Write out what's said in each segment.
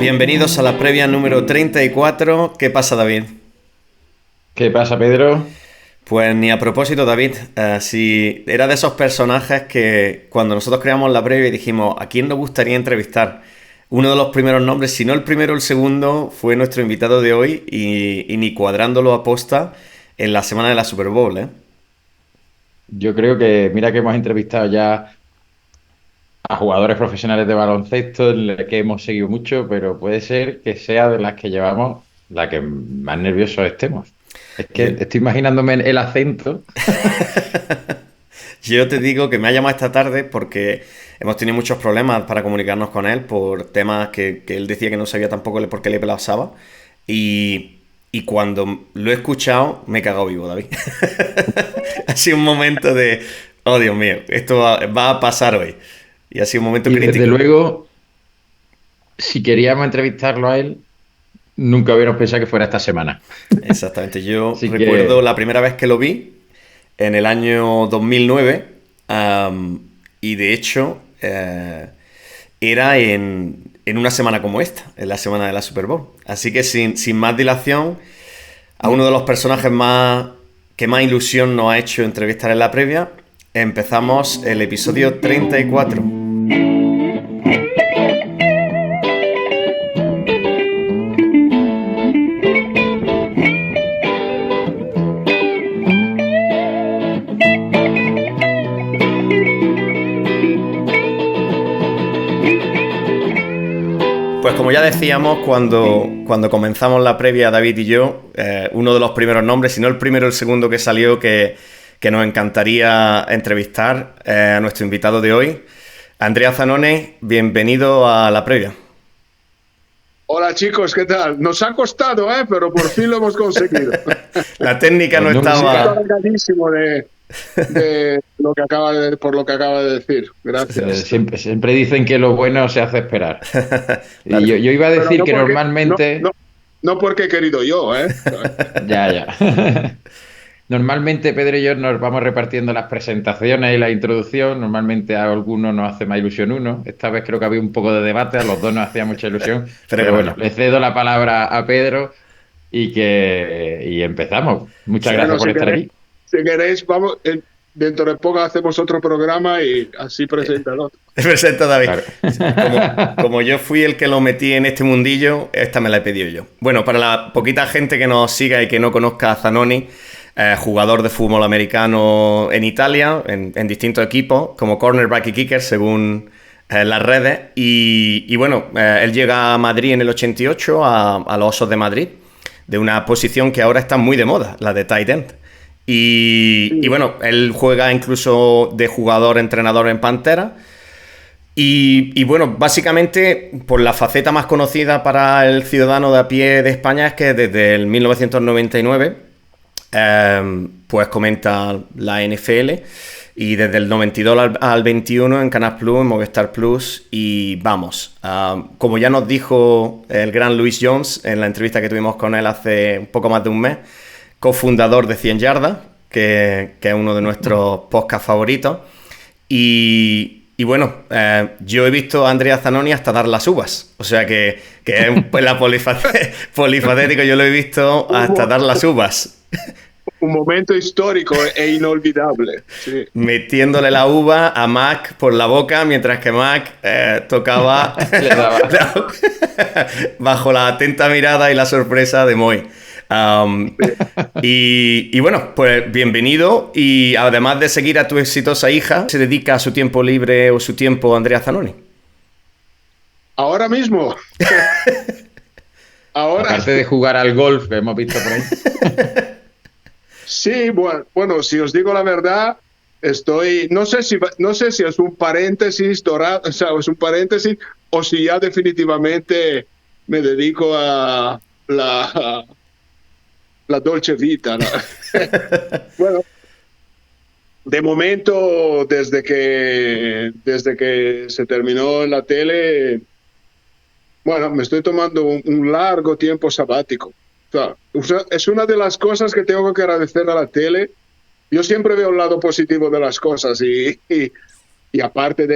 Bienvenidos a la previa número 34. ¿Qué pasa, David? ¿Qué pasa, Pedro? Pues ni a propósito, David, si era de esos personajes que cuando nosotros creamos la previa dijimos ¿a quién nos gustaría entrevistar? Uno de los primeros nombres, si no el primero, el segundo, fue nuestro invitado de hoy y ni cuadrándolo a posta en la semana de la Super Bowl, ¿eh? Yo creo que, mira que hemos entrevistado ya a jugadores profesionales de baloncesto, en la que hemos seguido mucho, pero puede ser que sea de las que llevamos la que más nerviosos estemos. Es que Yo, estoy imaginándome el acento. yo te digo que me ha llamado esta tarde porque hemos tenido muchos problemas para comunicarnos con él por temas que él decía que no sabía tampoco por qué le pasaba. Y cuando lo he escuchado, me he cagado vivo, David. Ha sido un momento de, oh Dios mío, esto va a pasar hoy. Y ha sido un momento Y desde crítico. luego, si queríamos entrevistarlo a él, nunca hubiéramos pensado que fuera esta semana. Exactamente. Yo Así recuerdo la que primera vez que lo vi en el año 2009. Y de hecho, era en una semana como esta, en la semana de la Super Bowl. Así que sin más dilación, a uno de los personajes que más ilusión nos ha hecho entrevistar en la previa, empezamos el episodio 34. Pues como ya decíamos cuando comenzamos la previa, David y yo, uno de los primeros nombres, si no el primero, el segundo que salió, que nos encantaría entrevistar a nuestro invitado de hoy, Andrea Zanone. Bienvenido a la previa. Hola chicos, ¿qué tal? Nos ha costado, pero por fin lo hemos conseguido. La técnica no Estoy estaba... nunca, cargadísimo de lo que por lo que acaba de decir. Gracias. siempre dicen que lo bueno se hace esperar. Y La- yo iba a Pero decir no que porque, no, no, normalmente, no porque he querido yo, ¿eh? ya, ya. Normalmente Pedro y yo nos vamos repartiendo las presentaciones y la introducción. Normalmente a algunos nos hace más ilusión uno. Esta vez creo que había un poco de debate, a los dos nos hacía mucha ilusión. Pero he Pero ganado bueno, yo. le cedo la palabra a Pedro y empezamos. Muchas Bueno, gracias por estar aquí. si queréis, vamos, dentro de poco hacemos otro programa y así presenta el otro. Te presento, David. Claro. Como yo fui el que lo metí en este mundillo, esta me la he pedido yo. Bueno, para la poquita gente que nos siga y que no conozca a Zanoni, jugador de fútbol americano en Italia, en distintos equipos, como cornerback y kicker, según las redes. Y bueno, él llega a Madrid en el 88, a los Osos de Madrid, de una posición que ahora está muy de moda, la de tight end. Y Sí. bueno, él juega incluso de jugador-entrenador en Pantera. Y bueno, básicamente, por la faceta más conocida para el ciudadano de a pie de España es que desde el 1999 pues comenta la NFL y desde el 92 al 21 en Canal Plus, en Movistar Plus y vamos, como ya nos dijo el gran Luis Jones en la entrevista que tuvimos con él hace un poco más de un mes, cofundador de 100 Yardas, que es uno de nuestros podcasts favoritos. Y bueno, yo he visto a Andrea Zanoni hasta dar las uvas. O sea que es la polifacético, yo lo he visto hasta Hubo dar las uvas. un momento histórico e inolvidable. Sí. Metiéndole la uva a Mac por la boca mientras que Mac tocaba Le daba. bajo la atenta mirada y la sorpresa de Moy. Um, y bueno, pues bienvenido. Y además de seguir a tu exitosa hija, ¿se dedica a su tiempo libre o su tiempo a Andrea Zanoni? Ahora mismo, ahora Aparte de jugar al golf que hemos visto por ahí. sí, bueno, si os digo la verdad, no sé si es un paréntesis dorado, o sea, es un paréntesis, o si ya definitivamente me dedico a la Dolce Vita, ¿no? Bueno, de momento, desde que se terminó la tele, bueno, me estoy tomando un largo tiempo sabático. O sea, es una de las cosas que tengo que agradecer a la tele. Yo siempre veo el lado positivo de las cosas y aparte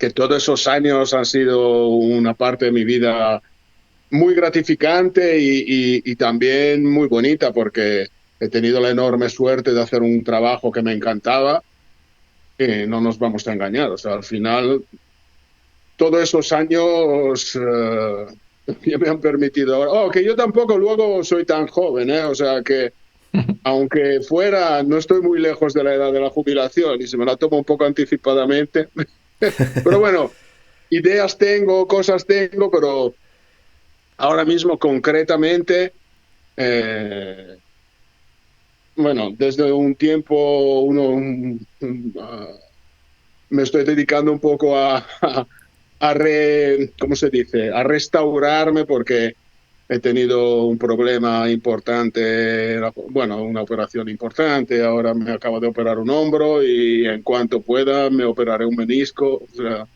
que todos esos años han sido una parte de mi vida muy gratificante y también muy bonita, porque he tenido la enorme suerte de hacer un trabajo que me encantaba. No nos vamos a engañar, o sea, al final todos esos años ya me han permitido ahora. Oh, que yo tampoco luego soy tan joven, ¿eh? O sea que aunque fuera, no estoy muy lejos de la edad de la jubilación y se me la tomo un poco anticipadamente. Pero bueno, ideas tengo, cosas tengo, pero ahora mismo concretamente, bueno, desde un tiempo me estoy dedicando un poco ¿cómo se dice? A restaurarme porque he tenido un problema importante, bueno, una operación importante, ahora me acabo de operar un hombro y en cuanto pueda me operaré un menisco, o sea,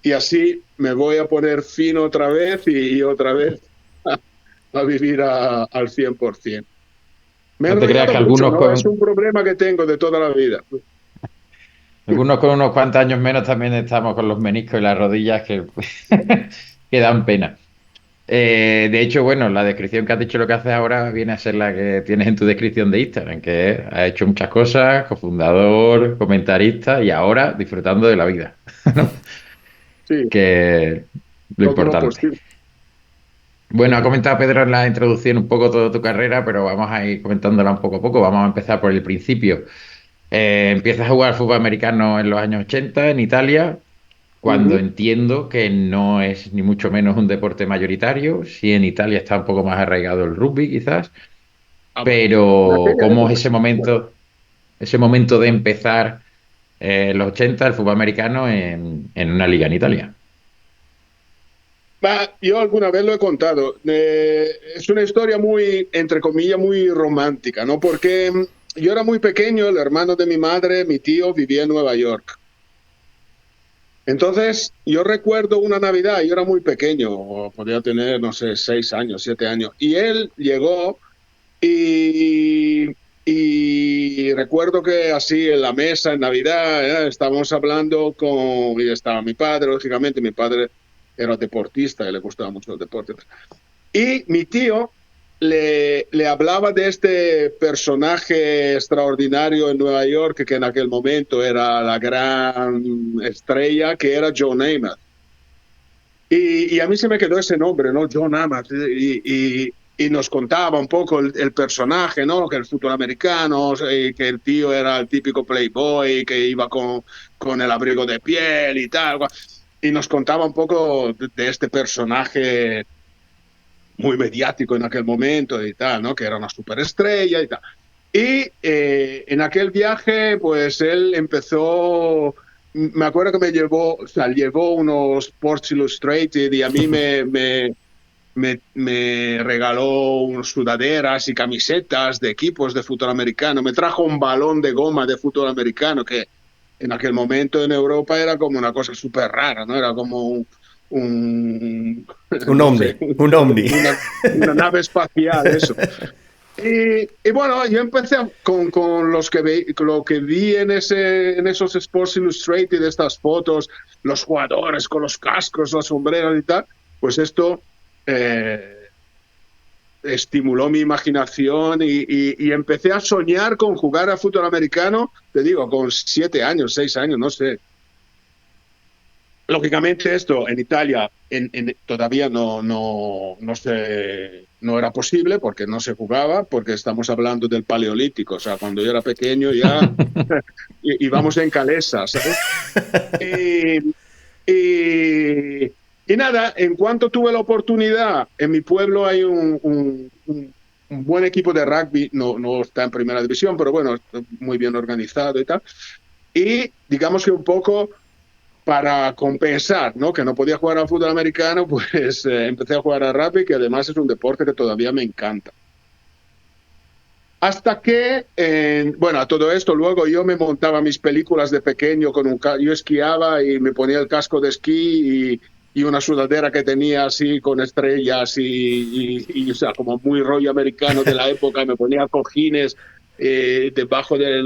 y así me voy a poner fino otra vez y otra vez a vivir al 100%. Me he No te creas enrollado que mucho, algunos ¿no? Es con, un problema que tengo de toda la vida. algunos con unos cuantos años menos también estamos con los meniscos y las rodillas que dan pena. De hecho, bueno, la descripción que has dicho lo que haces ahora viene a ser la que tienes en tu descripción de Instagram, que has hecho muchas cosas, cofundador, comentarista y ahora disfrutando de la vida, ¿no? Sí, Que es lo todo lo importante. posible. Bueno, ha comentado Pedro en la introducción un poco toda tu carrera, pero vamos a ir comentándola un poco a poco. Vamos a empezar por el principio. Empiezas a jugar fútbol americano en los años 80 en Italia, cuando Ujú. entiendo que no es ni mucho menos un deporte mayoritario. Sí, en Italia está un poco más arraigado el rugby, quizás, Ah, bueno, en pero aquella ¿cómo es época sí. ese momento de empezar en los 80 el fútbol americano en una liga en Italia? Yo alguna vez lo he contado. Es una historia muy, entre comillas, muy romántica, ¿no? Porque yo era muy pequeño, el hermano de mi madre, mi tío, vivía en Nueva York. Entonces, yo recuerdo una Navidad, yo era muy pequeño, o podía tener, no sé, 6 años, 7 años, y él llegó y, y recuerdo que así en la mesa en Navidad, estábamos hablando y estaba mi padre, lógicamente, mi padre era deportista y le gustaba mucho el deporte. Y mi tío le hablaba de este personaje extraordinario en Nueva York, que en aquel momento era la gran estrella, que era John Namath. Y a mí se me quedó ese nombre, ¿no? John Namath. Y nos contaba un poco el personaje, ¿no? Que el fútbol americano, que el tío era el típico playboy, que iba con el abrigo de piel y tal. Y nos contaba un poco de este personaje muy mediático en aquel momento y tal, ¿no? Que era una superestrella y tal. Y en aquel viaje, pues él empezó, me acuerdo que me llevó, o sea, llevó unos Sports Illustrated y a mí me regaló unas sudaderas y camisetas de equipos de fútbol americano. Me trajo un balón de goma de fútbol americano que en aquel momento en Europa era como una cosa súper rara, ¿no? Era como un Un no ovni, sé, un ovni. una nave espacial, eso. Y bueno, yo empecé con lo que vi en esos Sports Illustrated, estas fotos, los jugadores con los cascos, las sombreras y tal, pues esto eh, estimuló mi imaginación y empecé a soñar con jugar a fútbol americano, te digo, con 7 años, 6 años, no sé. Lógicamente esto en Italia todavía no era posible porque no se jugaba, porque estamos hablando del Paleolítico, o sea, cuando yo era pequeño ya íbamos en calesas, ¿sabes? Y, y, y nada, en cuanto tuve la oportunidad, en mi pueblo hay un buen equipo de rugby, no está en primera división, pero bueno, muy bien organizado y tal. Y digamos que un poco para compensar, ¿no? Que no podía jugar al fútbol americano, pues empecé a jugar al rugby, que además es un deporte que todavía me encanta. Hasta que, bueno, a todo esto, luego yo me montaba mis películas de pequeño, yo esquiaba y me ponía el casco de esquí y una sudadera que tenía así con estrellas o sea, como muy rollo americano de la época, y me ponía cojines debajo de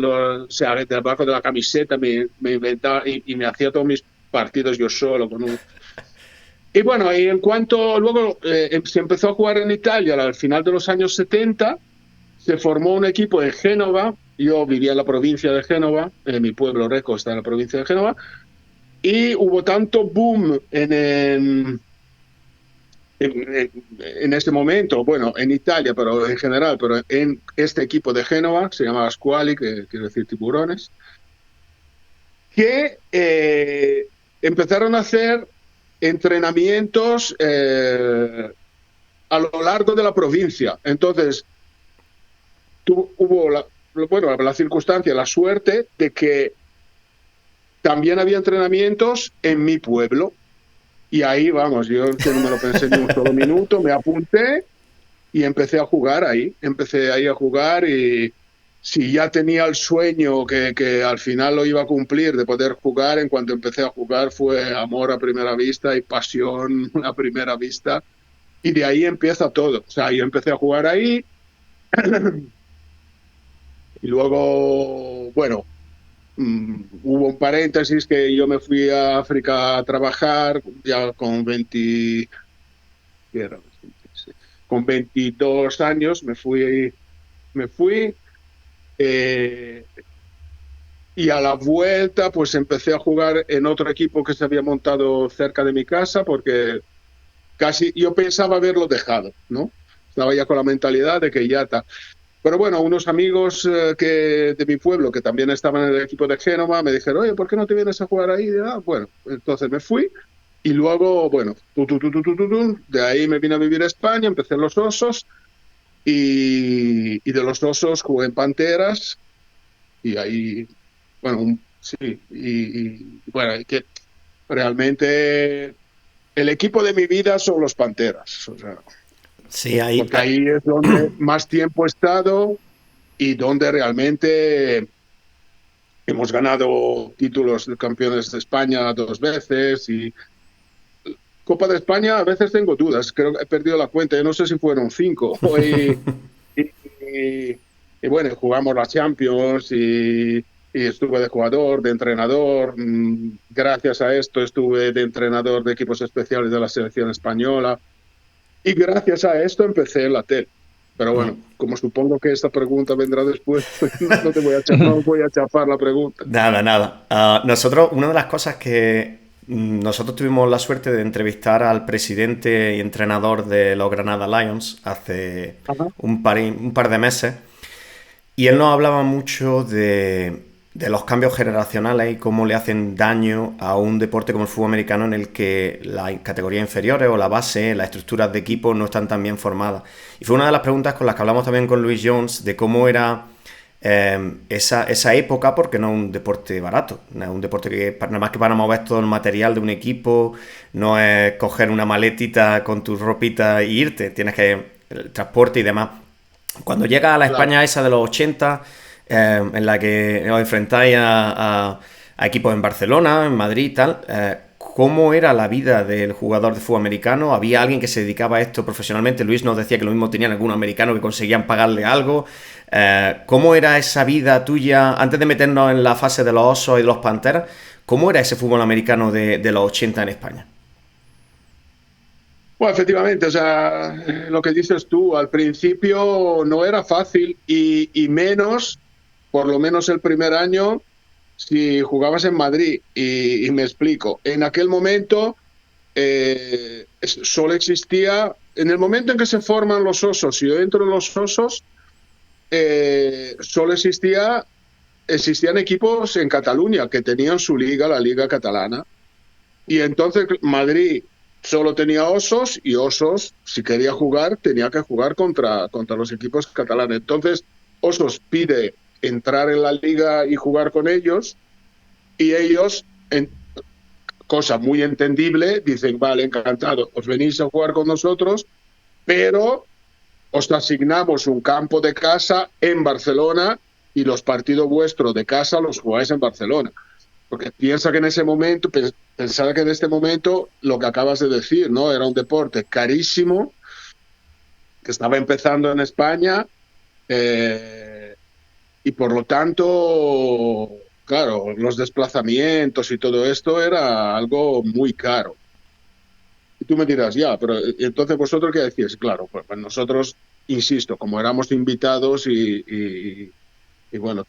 la camiseta, me inventaba y me hacía todos mis partidos yo solo con un... Y bueno, y en cuanto luego se empezó a jugar en Italia al final de los años 70, se formó un equipo en Génova. Yo vivía en la provincia de Génova, mi pueblo Reco está en la provincia de Génova, y hubo tanto boom en este momento, bueno, en Italia, pero en general, pero en este equipo de Génova, que se llamaba Squali, que quiere decir tiburones, que empezaron a hacer entrenamientos a lo largo de la provincia. Entonces, hubo la circunstancia, la suerte de que también había entrenamientos en mi pueblo. Y ahí, vamos, yo que no me lo pensé ni un solo minuto, me apunté y empecé a jugar ahí. Empecé ahí a jugar y si ya tenía el sueño que al final lo iba a cumplir de poder jugar, en cuanto empecé a jugar fue amor a primera vista y pasión a primera vista. Y de ahí empieza todo. O sea, yo empecé a jugar ahí y luego, bueno, hubo un paréntesis que yo me fui a África a trabajar ya con 20, ¿qué era? Con 22 años me fui eh, y a la vuelta pues empecé a jugar en otro equipo que se había montado cerca de mi casa porque casi yo pensaba haberlo dejado, ¿no? Estaba ya con la mentalidad de que ya está. Pero bueno, unos amigos de mi pueblo que también estaban en el equipo de Génova me dijeron, oye, ¿por qué no te vienes a jugar ahí? Bueno, entonces me fui y luego, bueno, de ahí me vine a vivir a España, empecé en los Osos y de los Osos jugué en Panteras y ahí, bueno, sí, bueno, que realmente el equipo de mi vida son los Panteras, o sea, Sí, ahí, porque ahí es donde más tiempo he estado y donde realmente hemos ganado títulos de campeones de España 2 veces y Copa de España a veces tengo dudas, creo que he perdido la cuenta, yo no sé si fueron 5 y bueno, jugamos la Champions y estuve de jugador, de entrenador, gracias a esto estuve de entrenador de equipos especiales de la selección española y gracias a esto empecé en la tele. Pero bueno, como supongo que esta pregunta vendrá después, pues no voy a chafar la pregunta. nada, nada. Nosotros, una de las cosas que nosotros tuvimos la suerte de entrevistar al presidente y entrenador de los Granada Lions hace Ajá. un par de meses y él nos hablaba mucho de los cambios generacionales y cómo le hacen daño a un deporte como el fútbol americano en el que las categorías inferiores o la base, las estructuras de equipo no están tan bien formadas. Y fue una de las preguntas con las que hablamos también con Luis Jones de cómo era esa época, porque no es un deporte barato, no es un deporte que nada más que para mover todo el material de un equipo, no es coger una maletita con tus ropitas y irte, tienes que el transporte y demás. Cuando llega a la Claro. España esa de los 80, en la que os enfrentáis a equipos en Barcelona, en Madrid y tal, ¿cómo era la vida del jugador de fútbol americano? ¿Había alguien que se dedicaba a esto profesionalmente? Luis nos decía que lo mismo tenían algunos americanos que conseguían pagarle algo. ¿Cómo era esa vida tuya, antes de meternos en la fase de los Osos y de los Panteras, cómo era ese fútbol americano de los 80 en España? Bueno, efectivamente, o sea, lo que dices tú, al principio no era fácil y menos, por lo menos el primer año, si jugabas en Madrid. Y me explico, en aquel momento solo existía, en el momento en que se forman los Osos, y yo entro en los Osos, solo existían equipos en Cataluña que tenían su liga, la Liga Catalana. Y entonces Madrid solo tenía Osos y Osos, si quería jugar, tenía que jugar contra los equipos catalanes. Entonces Osos pide entrar en la liga y jugar con ellos y ellos, cosa muy entendible, dicen, vale, encantado, os venís a jugar con nosotros, pero os asignamos un campo de casa en Barcelona y los partidos vuestros de casa los jugáis en Barcelona. Porque piensa que en ese momento, pensaba que en este momento lo que acabas de decir, ¿no? Era un deporte carísimo, que estaba empezando en España, y por lo tanto, claro, los desplazamientos y todo esto era algo muy caro. Y tú me dirás, ya, pero entonces vosotros qué decís, claro, pues nosotros, insisto, como éramos invitados y bueno,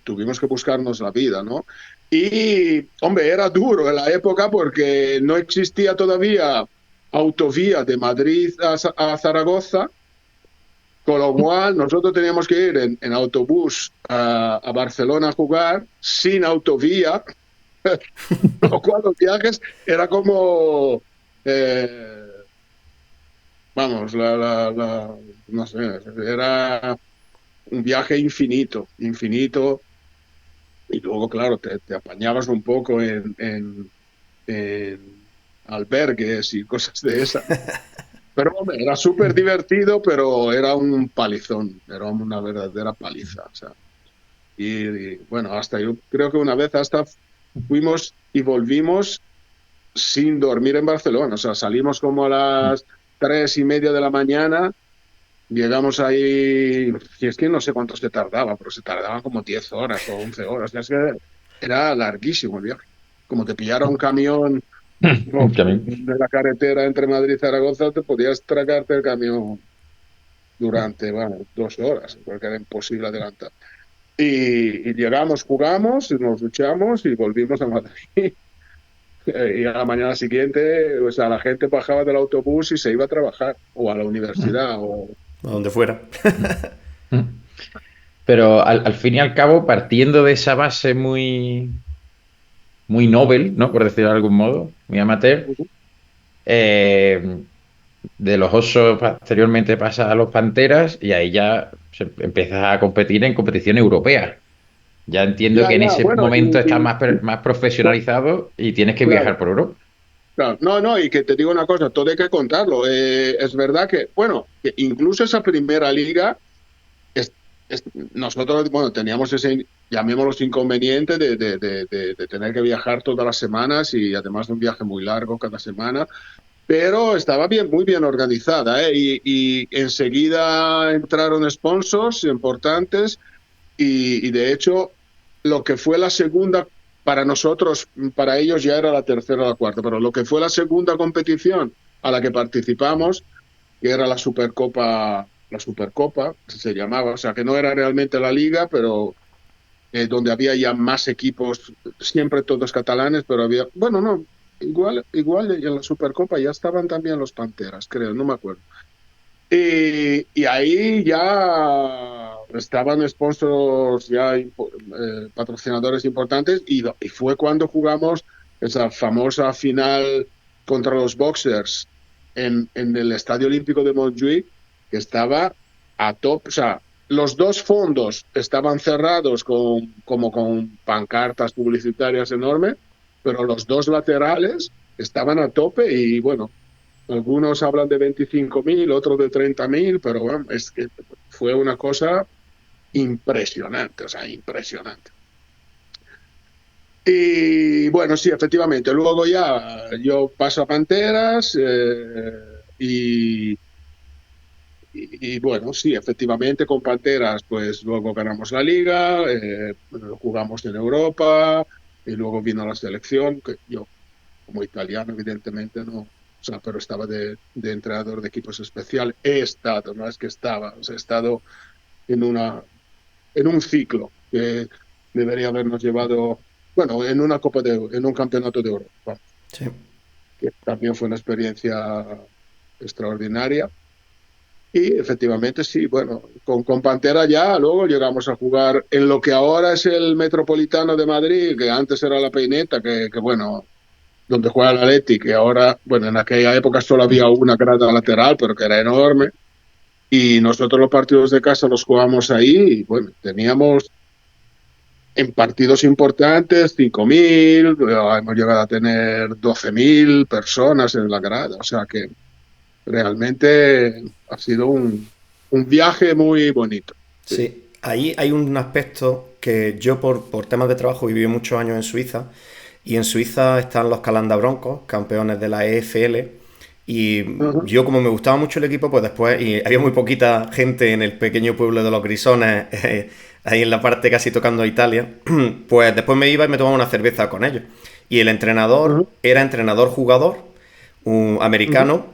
tuvimos que buscarnos la vida, ¿no? Y, hombre, era duro en la época porque no existía todavía autovía de Madrid a Zaragoza, con lo cual nosotros teníamos que ir en autobús a Barcelona a jugar sin autovía, lo cual los viajes era como, eh, vamos, no sé, era un viaje infinito, infinito. Y luego, claro, te apañabas un poco en albergues y cosas de esas. Pero hombre, era súper divertido, pero era un palizón, era una verdadera paliza. O sea, bueno, hasta yo creo que una vez hasta fuimos y volvimos sin dormir en Barcelona. O sea, salimos como a las 3:30 de la mañana, llegamos ahí, y es que no sé cuánto se tardaba, pero se tardaba como 10 horas o 11 horas. Es que era larguísimo el viaje. Como te pillara un camión También. de la carretera entre Madrid y Zaragoza, te podías tragarte el camión durante, bueno, 2 horas, porque era imposible adelantar. Y llegamos, jugamos, nos duchamos y volvimos a Madrid. Y a la mañana siguiente, o sea, la gente bajaba del autobús y se iba a trabajar, o a la universidad, o... A donde fuera. Pero al fin y al cabo, partiendo de esa base muy noble, ¿no? Por decirlo de algún modo, muy amateur, eh, de los osos posteriormente pasa a los panteras y ahí ya empiezas a competir en competición europea. Ya entiendo Ya, que en ya, ese bueno, momento estás más profesionalizado y tienes que viajar claro. por Europa. Claro, no, no, y que te digo una cosa, todo hay que contarlo. Es verdad que, bueno, que incluso esa primera liga, es- nosotros, bueno, teníamos ese, llamémoslo inconveniente de tener que viajar todas las semanas y además de un viaje muy largo cada semana, pero estaba bien, muy bien organizada, ¿eh? Y enseguida entraron sponsors importantes y de hecho, lo que fue la segunda, para nosotros, para ellos ya era la tercera o la cuarta, pero lo que fue la segunda competición a la que participamos, que era la Supercopa, se llamaba, o sea, que no era realmente la liga, pero donde había ya más equipos, siempre todos catalanes, pero había, bueno, no, igual en la Supercopa ya estaban también los Panteras, creo, no me acuerdo. Y ahí ya estaban sponsors, ya patrocinadores importantes, y fue cuando jugamos esa famosa final contra los Boxers en el Estadio Olímpico de Montjuic, que estaba a top, o sea, los dos fondos estaban cerrados como con pancartas publicitarias enormes, pero los dos laterales estaban a tope y bueno, algunos hablan de 25.000, otros de 30.000, pero bueno, es que fue una cosa impresionante, o sea, impresionante. Y bueno, sí, efectivamente, luego ya yo paso a Panteras y bueno, sí, efectivamente con Panteras, pues luego ganamos la liga, jugamos en Europa y luego vino la selección, que yo como italiano, evidentemente no, o sea, pero estaba de entrenador de equipos especiales. He estado, no es que estaba, o sea, he estado en en un ciclo que debería habernos llevado, bueno, en un campeonato de Europa, Sí. que también fue una experiencia extraordinaria. Y efectivamente, sí, bueno, con Pantera ya luego llegamos a jugar en lo que ahora es el Metropolitano de Madrid, que antes era la Peineta, que bueno, donde juega el Atleti, que ahora, bueno, en aquella época solo había una grada lateral, pero que era enorme, y nosotros los partidos de casa los jugábamos ahí, y bueno, teníamos en partidos importantes 5.000, hemos llegado a tener 12.000 personas en la grada, o sea que realmente ha sido un viaje muy bonito. Sí. Sí, ahí hay un aspecto que yo por temas de trabajo viví muchos años en Suiza y en Suiza están los Calanda Broncos, campeones de la EFL y Ajá. yo como me gustaba mucho el equipo pues después y había muy poquita gente en el pequeño pueblo de los Grisones ahí en la parte casi tocando a Italia, pues después me iba y me tomaba una cerveza con ellos. Y el entrenador Ujú, era entrenador-jugador, un ujú. americano,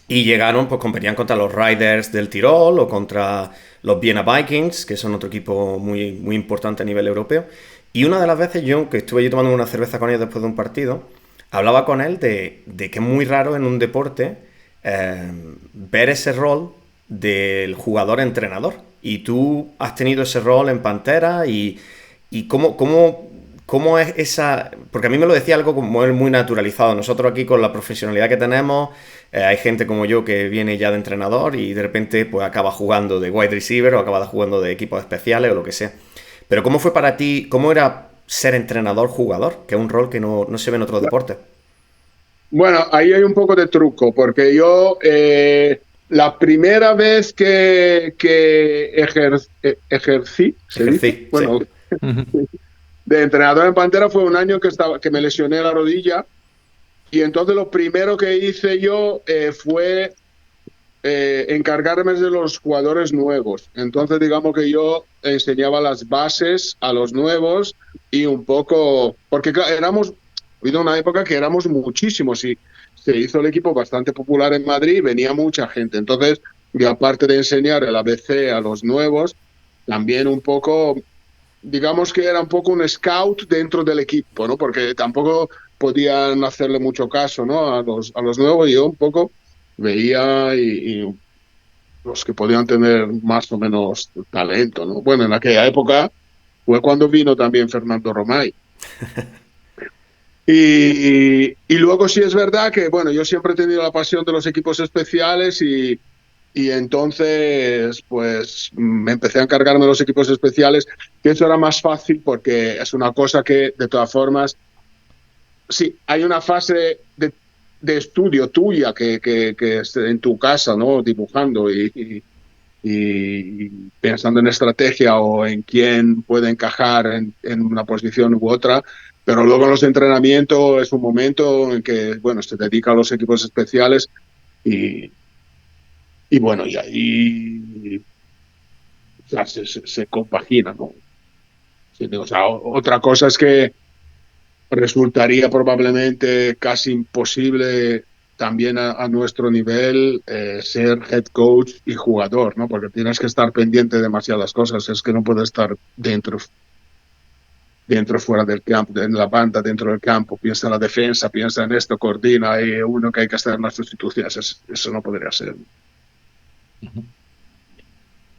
y llegaron, pues competían contra los Riders del Tirol o contra los Vienna Vikings, que son otro equipo muy, muy importante a nivel europeo. Y una de las veces yo, que estuve yo tomando una cerveza con ellos después de un partido, hablaba con él de que es muy raro en un deporte ver ese rol del jugador-entrenador. Y tú has tenido ese rol en Pantera y cómo es esa... Porque a mí me lo decía algo como muy naturalizado. Nosotros aquí con la profesionalidad que tenemos, hay gente como yo que viene ya de entrenador y de repente pues acaba jugando de wide receiver o acaba jugando de equipos especiales o lo que sea. Pero ¿cómo fue para ti, cómo era ser entrenador-jugador? Que es un rol que no se ve en otros deportes. Bueno, ahí hay un poco de truco, porque yo la primera vez que ejercí, se dice, Ejercí, sí. bueno, Ujú. de entrenador en Pantera fue un año que me lesioné la rodilla y entonces lo primero que hice yo fue encargarme de los jugadores nuevos. Entonces, digamos que yo enseñaba las bases a los nuevos y un poco, porque claro, ha habido una época que éramos muchísimos y se hizo el equipo bastante popular en Madrid, venía mucha gente. Entonces, y aparte de enseñar el ABC a los nuevos, también un poco, digamos que era un poco un scout dentro del equipo, ¿no? Porque tampoco podían hacerle mucho caso, ¿no? A los nuevos y yo un poco veía y los que podían tener más o menos talento, ¿no? Bueno, en aquella época fue cuando vino también Fernando Romay. Y luego sí es verdad que, bueno, yo siempre he tenido la pasión de los equipos especiales y entonces, pues, me empecé a encargarme de los equipos especiales, que eso era más fácil porque es una cosa que, de todas formas, sí, hay una fase de estudio tuya que es en tu casa, ¿no? Dibujando y pensando en estrategia o en quién puede encajar en una posición u otra, pero luego en los entrenamientos es un momento en que, bueno, se dedica a los equipos especiales y, y bueno, y ahí o sea, se compagina, ¿no? Sí, o sea, otra cosa es que resultaría probablemente casi imposible también a nuestro nivel ser head coach y jugador, ¿no? Porque tienes que estar pendiente de demasiadas cosas, es que no puedes estar dentro, fuera del campo, en la banda, dentro del campo, piensa en la defensa, piensa en esto, coordina, hay uno que hay que hacer en las sustituciones, eso no podría ser.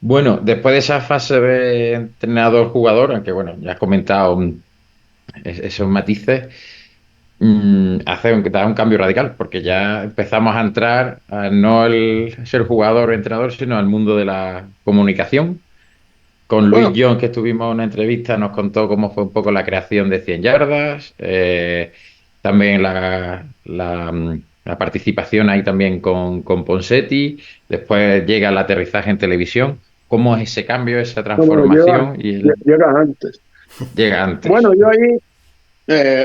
Bueno, después de esa fase de entrenador-jugador, aunque bueno, ya has comentado esos matices, da un cambio radical, porque ya empezamos a entrar a no el ser jugador o entrenador, sino al mundo de la comunicación. Con Luis Bueno, John, que estuvimos en una entrevista, nos contó cómo fue un poco la creación de 100 yardas, también la participación ahí también con Ponseti, después llega el aterrizaje en televisión. ¿Cómo es ese cambio, esa no, bueno, transformación? Y él llega antes. llega antes. Bueno, yo ahí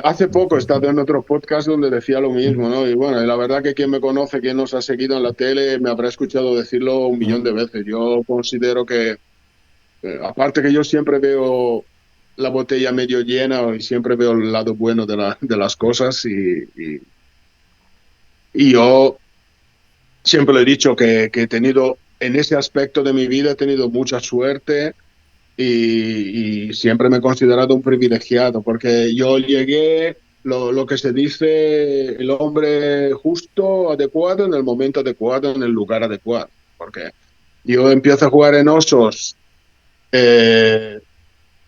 hace poco he estado en otro podcast donde decía lo mismo, ¿no? Y bueno, y la verdad que quien me conoce, quien nos ha seguido en la tele, me habrá escuchado decirlo un millón de veces. Yo considero que, aparte que yo siempre veo la botella medio llena y siempre veo el lado bueno de las cosas y yo siempre le he dicho que he tenido, en ese aspecto de mi vida, he tenido mucha suerte y siempre me he considerado un privilegiado, porque yo llegué, lo que se dice, el hombre justo, adecuado, en el momento adecuado, en el lugar adecuado, porque yo empiezo a jugar en Osos eh,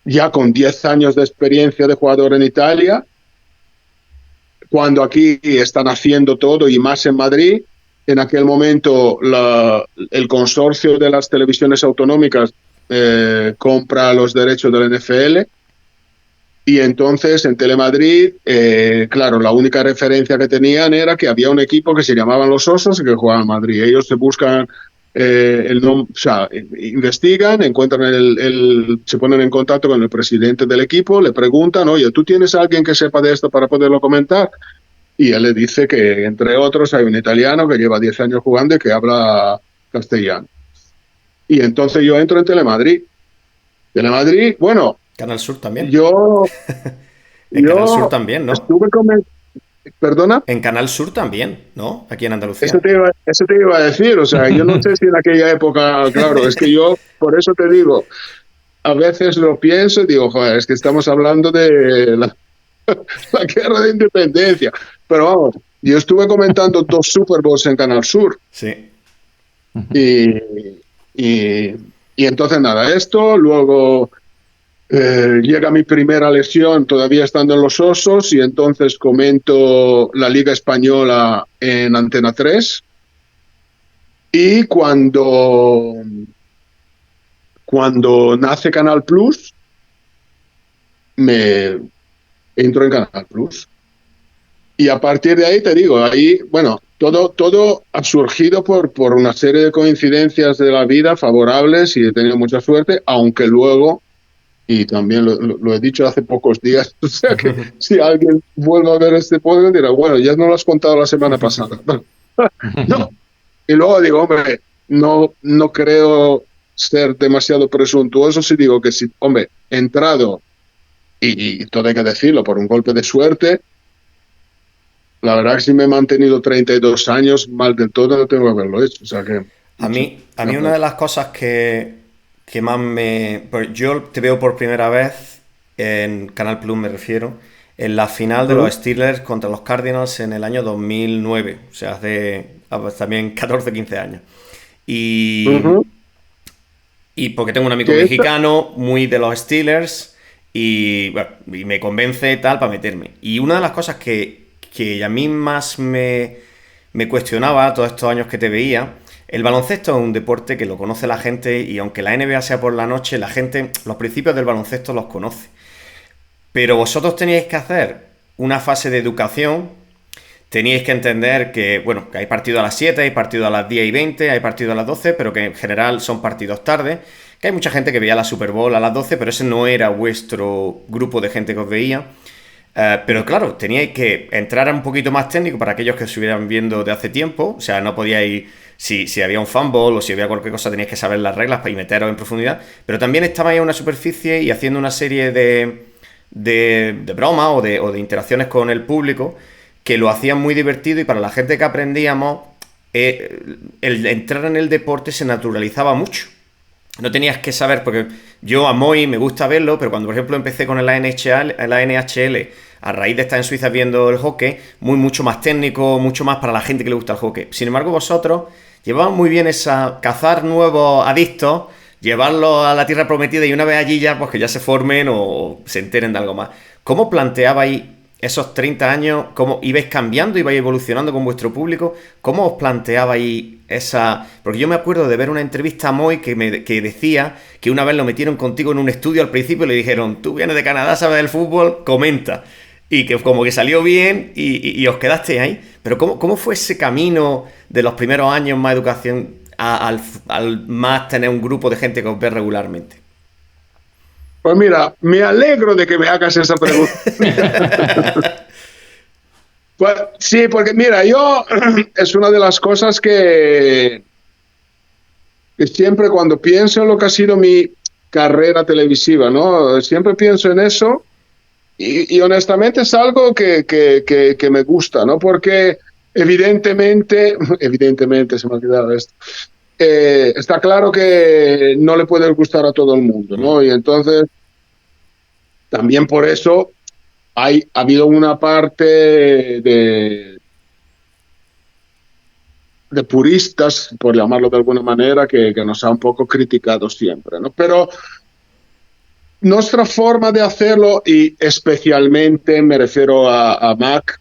ya con 10 años de experiencia de jugador en Italia, cuando aquí están haciendo todo y más en Madrid. En aquel momento el consorcio de las televisiones autonómicas compra los derechos del NFL y entonces en Telemadrid, claro, la única referencia que tenían era que había un equipo que se llamaban Los Osos y que jugaban en Madrid. Ellos se buscan el nombre, o sea, investigan, encuentran se ponen en contacto con el presidente del equipo, le preguntan, oye, ¿tú tienes a alguien que sepa de esto para poderlo comentar? Y él le dice que, entre otros, hay un italiano que lleva 10 años jugando y que habla castellano. Y entonces yo entro en Telemadrid. Telemadrid, bueno, Canal Sur también. yo, En Canal Sur yo también, ¿no? estuve con... Perdona, En Canal Sur también, ¿no? Aquí en eso Andalucía. eso te iba a decir, o sea, yo no sé si en aquella época, claro, es que yo, por eso te digo, a veces lo pienso y digo, joder, es que estamos hablando de la guerra de independencia, pero vamos, yo estuve comentando 2 Super Bowls en Canal Sur Sí. y, y, y entonces nada, esto, luego llega mi primera lesión todavía estando en los Osos y entonces comento la Liga Española en Antena 3 y cuando nace Canal Plus, me entro en Canal Plus. Y a partir de ahí te digo, ahí, bueno, todo ha surgido por una serie de coincidencias de la vida favorables y he tenido mucha suerte, aunque luego, y también lo he dicho hace pocos días, o sea que si alguien vuelve a ver este podcast dirá, bueno, ya no lo has contado la semana pasada. No, y luego digo, hombre, no creo ser demasiado presuntuoso si digo que si, hombre, he entrado, y todo hay que decirlo, por un golpe de suerte. La verdad que si me he mantenido 32 años, mal del todo no tengo que haberlo hecho. O sea que, A no sé. mí, a mí una de las cosas que más me... Pues yo te veo por primera vez en Canal Plus, me refiero, en la final de Ujú, los Steelers contra los Cardinals en el año 2009, o sea, hace pues, también 14, 15 años. Y, ujú. y porque tengo un amigo Que esta, mexicano muy de los Steelers y, bueno, y me convence tal para meterme. Y una de las cosas que a mí más me cuestionaba todos estos años que te veía, el baloncesto es un deporte que lo conoce la gente y aunque la NBA sea por la noche, la gente los principios del baloncesto los conoce. Pero vosotros teníais que hacer una fase de educación. Teníais que entender que, bueno, que hay partido a las 7, hay partido a las 10 y 20, hay partido a las 12, pero que en general son partidos tarde. Que hay mucha gente que veía la Super Bowl a las 12, pero ese no era vuestro grupo de gente que os veía. Pero claro, teníais que entrar un poquito más técnico para aquellos que os estuvieran viendo de hace tiempo. O sea, no podíais, si había un fumble o si había cualquier cosa, teníais que saber las reglas para meteros en profundidad. Pero también estabais en una superficie y haciendo una serie de bromas o de interacciones con el público que lo hacían muy divertido y para la gente que aprendíamos, el entrar en el deporte se naturalizaba mucho. No tenías que saber, porque yo a Moy me gusta verlo, pero cuando por ejemplo empecé con la NHL, a raíz de estar en Suiza viendo el hockey, mucho más técnico, mucho más para la gente que le gusta el hockey. Sin embargo, vosotros llevabais muy bien esa cazar nuevos adictos, llevarlos a la tierra prometida y una vez allí ya, pues que ya se formen o se enteren de algo más. ¿Cómo planteabais esos 30 años? ¿Cómo ibais cambiando, ibais evolucionando con vuestro público? ¿Cómo os planteabais esa...? Porque yo me acuerdo de ver una entrevista a Moy que decía que una vez lo metieron contigo en un estudio al principio y le dijeron, tú vienes de Canadá, sabes del fútbol, comenta. Y que como que salió bien y os quedaste ahí. Pero ¿cómo fue ese camino de los primeros años más educación al más tener un grupo de gente que os ve regularmente? pues mira, me alegro de que me hagas esa pregunta. Pues, sí, porque mira, yo es una de las cosas que siempre cuando pienso en lo que ha sido mi carrera televisiva, ¿no? Siempre pienso en eso y honestamente es algo que me gusta, ¿no? Porque evidentemente, evidentemente se me ha olvidado esto, está claro que no le puede gustar a todo el mundo, ¿no? Y entonces, también por eso ha habido una parte de puristas, por llamarlo de alguna manera, que nos ha un poco criticado siempre, ¿no? Pero nuestra forma de hacerlo, y especialmente me refiero a Mac,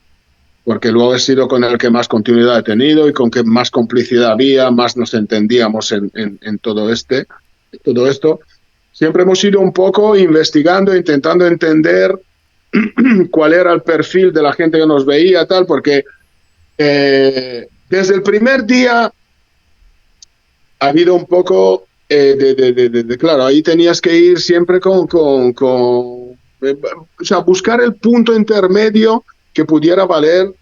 porque luego he sido con el que más continuidad he tenido y con que más complicidad había, más nos entendíamos en todo esto. Siempre hemos ido un poco investigando, intentando entender cuál era el perfil de la gente que nos veía, tal, porque desde el primer día ha habido un poco claro, ahí tenías que ir siempre o sea, buscar el punto intermedio que pudiera valer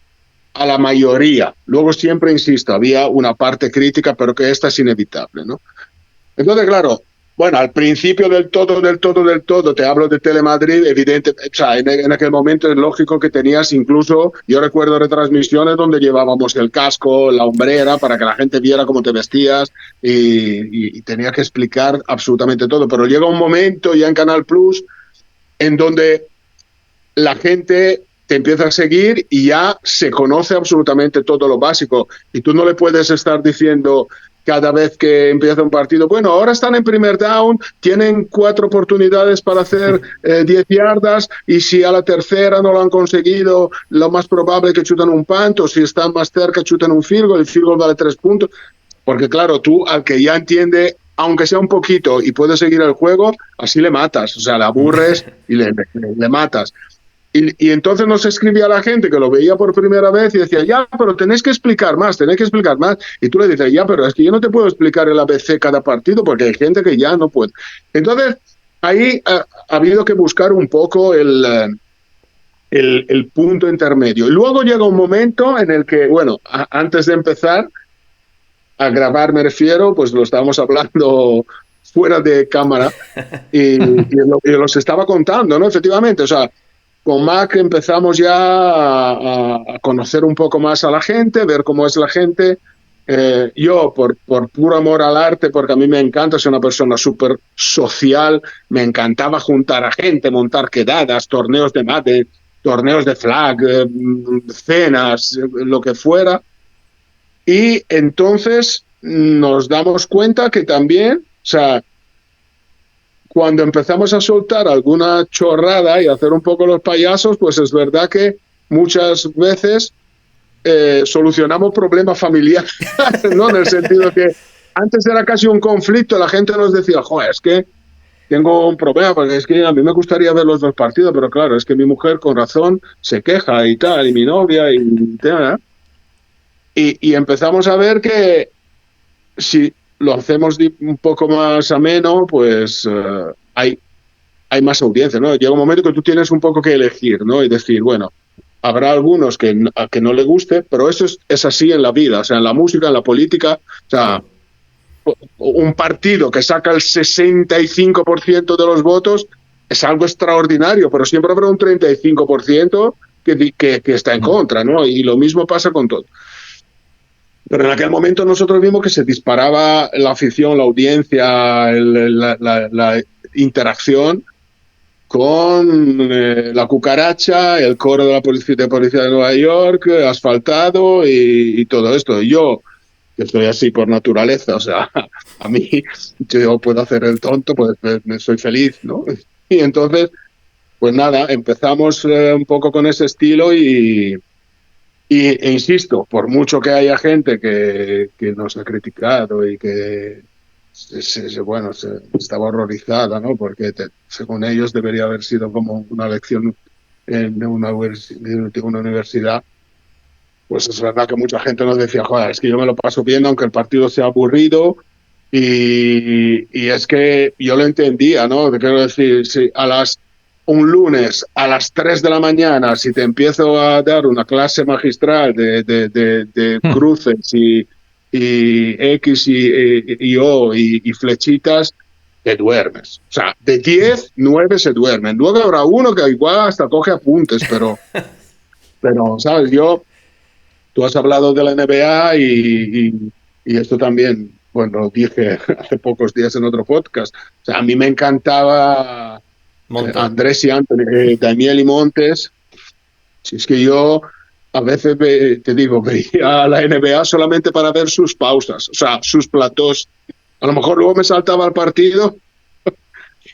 a la mayoría. Luego siempre, insisto, había una parte crítica, pero que esta es inevitable, ¿no? Entonces, claro, Bueno, al principio del todo, te hablo de Telemadrid, evidente, o sea, en aquel momento es lógico que tenías incluso, yo recuerdo retransmisiones donde llevábamos el casco, la hombrera, para que la gente viera cómo te vestías y tenías que explicar absolutamente todo. Pero llega un momento ya en Canal Plus en donde la gente te empieza a seguir y ya se conoce absolutamente todo lo básico. Y tú no le puedes estar diciendo cada vez que empieza un partido, bueno, ahora están en primer down, tienen 4 oportunidades para hacer 10 yardas y si a la tercera no lo han conseguido, lo más probable es que chutan un punt o si están más cerca chutan un field goal, el field goal vale 3 puntos. Porque claro, tú al que ya entiende, aunque sea un poquito y puede seguir el juego, así le matas, o sea, le aburres y le matas. Y entonces nos escribía la gente que lo veía por primera vez y decía, ya, pero tenéis que explicar más, tenéis que explicar más. Y tú le dices, ya, pero es que yo no te puedo explicar el ABC cada partido porque hay gente que ya no puede. Entonces, ahí ha habido que buscar un poco el punto intermedio. Y luego llega un momento en el que, bueno, antes de empezar a grabar, me refiero, pues lo estábamos hablando fuera de cámara y los estaba contando, ¿no? Efectivamente, o sea, con Mac empezamos ya a conocer un poco más a la gente, ver cómo es la gente. Yo, por puro amor al arte, porque a mí me encanta, soy una persona súper social, me encantaba juntar a gente, montar quedadas, torneos de mate, torneos de flag, cenas, lo que fuera. Y entonces nos damos cuenta que también, o sea, cuando empezamos a soltar alguna chorrada y hacer un poco los payasos, pues es verdad que muchas veces solucionamos problemas familiares, ¿no? En el sentido que antes era casi un conflicto, la gente nos decía, joder, es que tengo un problema, porque es que a mí me gustaría ver los 2 partidos, pero claro, es que mi mujer con razón se queja y tal, y mi novia y tal, y empezamos a ver que si lo hacemos un poco más ameno, pues hay más audiencia, ¿no? Llega un momento que tú tienes un poco que elegir, ¿no? Y decir, bueno, habrá algunos a que no le guste, pero eso es así en la vida, o sea, en la música, en la política, o sea, un partido que saca el 65% de los votos es algo extraordinario, pero siempre habrá un 35% que está en contra, ¿no? Y lo mismo pasa con todo. Pero en aquel momento nosotros vimos que se disparaba la afición, la audiencia, la interacción con la cucaracha, el coro de la policía de Nueva York, asfaltado y todo esto. Y yo, que soy así por naturaleza, o sea, a mí yo puedo hacer el tonto, pues soy feliz, ¿no? Y entonces, pues nada, empezamos un poco con ese estilo e insisto, por mucho que haya gente que nos ha criticado y que bueno, estaba horrorizada, ¿no? Porque según ellos debería haber sido como una lección de una universidad. Pues es verdad que mucha gente nos decía, joder, es que yo me lo paso viendo aunque el partido sea aburrido y es que yo lo entendía, ¿no? Te quiero decir, si un lunes a las 3 de la mañana, si te empiezo a dar una clase magistral de cruces y X y O y flechitas, te duermes. O sea, de 10, 9 se duermen. Luego habrá uno que igual hasta coge apuntes, pero ¿sabes? Tú has hablado de la NBA y esto también, bueno, lo dije hace pocos días en otro podcast. O sea, a mí me encantaba Andrés y Anthony, Daniel y Montes. Si es que yo a veces, te digo, veía la NBA solamente para ver sus pausas, o sea, sus platós. A lo mejor luego me saltaba el partido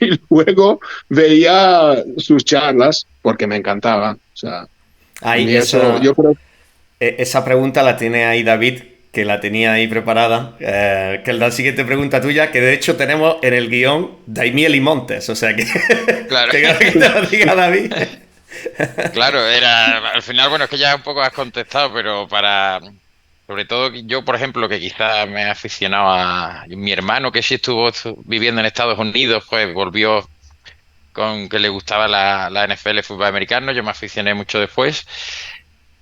y luego veía sus charlas porque me encantaban. O sea, Ay, yo creo. Esa pregunta la tiene ahí David, que la tenía ahí preparada, que es la siguiente pregunta tuya, que de hecho tenemos en el guión Daimiel y Montes, o sea que, claro. que te lo diga David. Claro, al final, bueno, es que ya un poco has contestado, pero sobre todo yo, por ejemplo, que quizás me he aficionado a mi hermano, que sí estuvo viviendo en Estados Unidos, pues volvió con que le gustaba la NFL, el fútbol americano, yo me aficioné mucho después.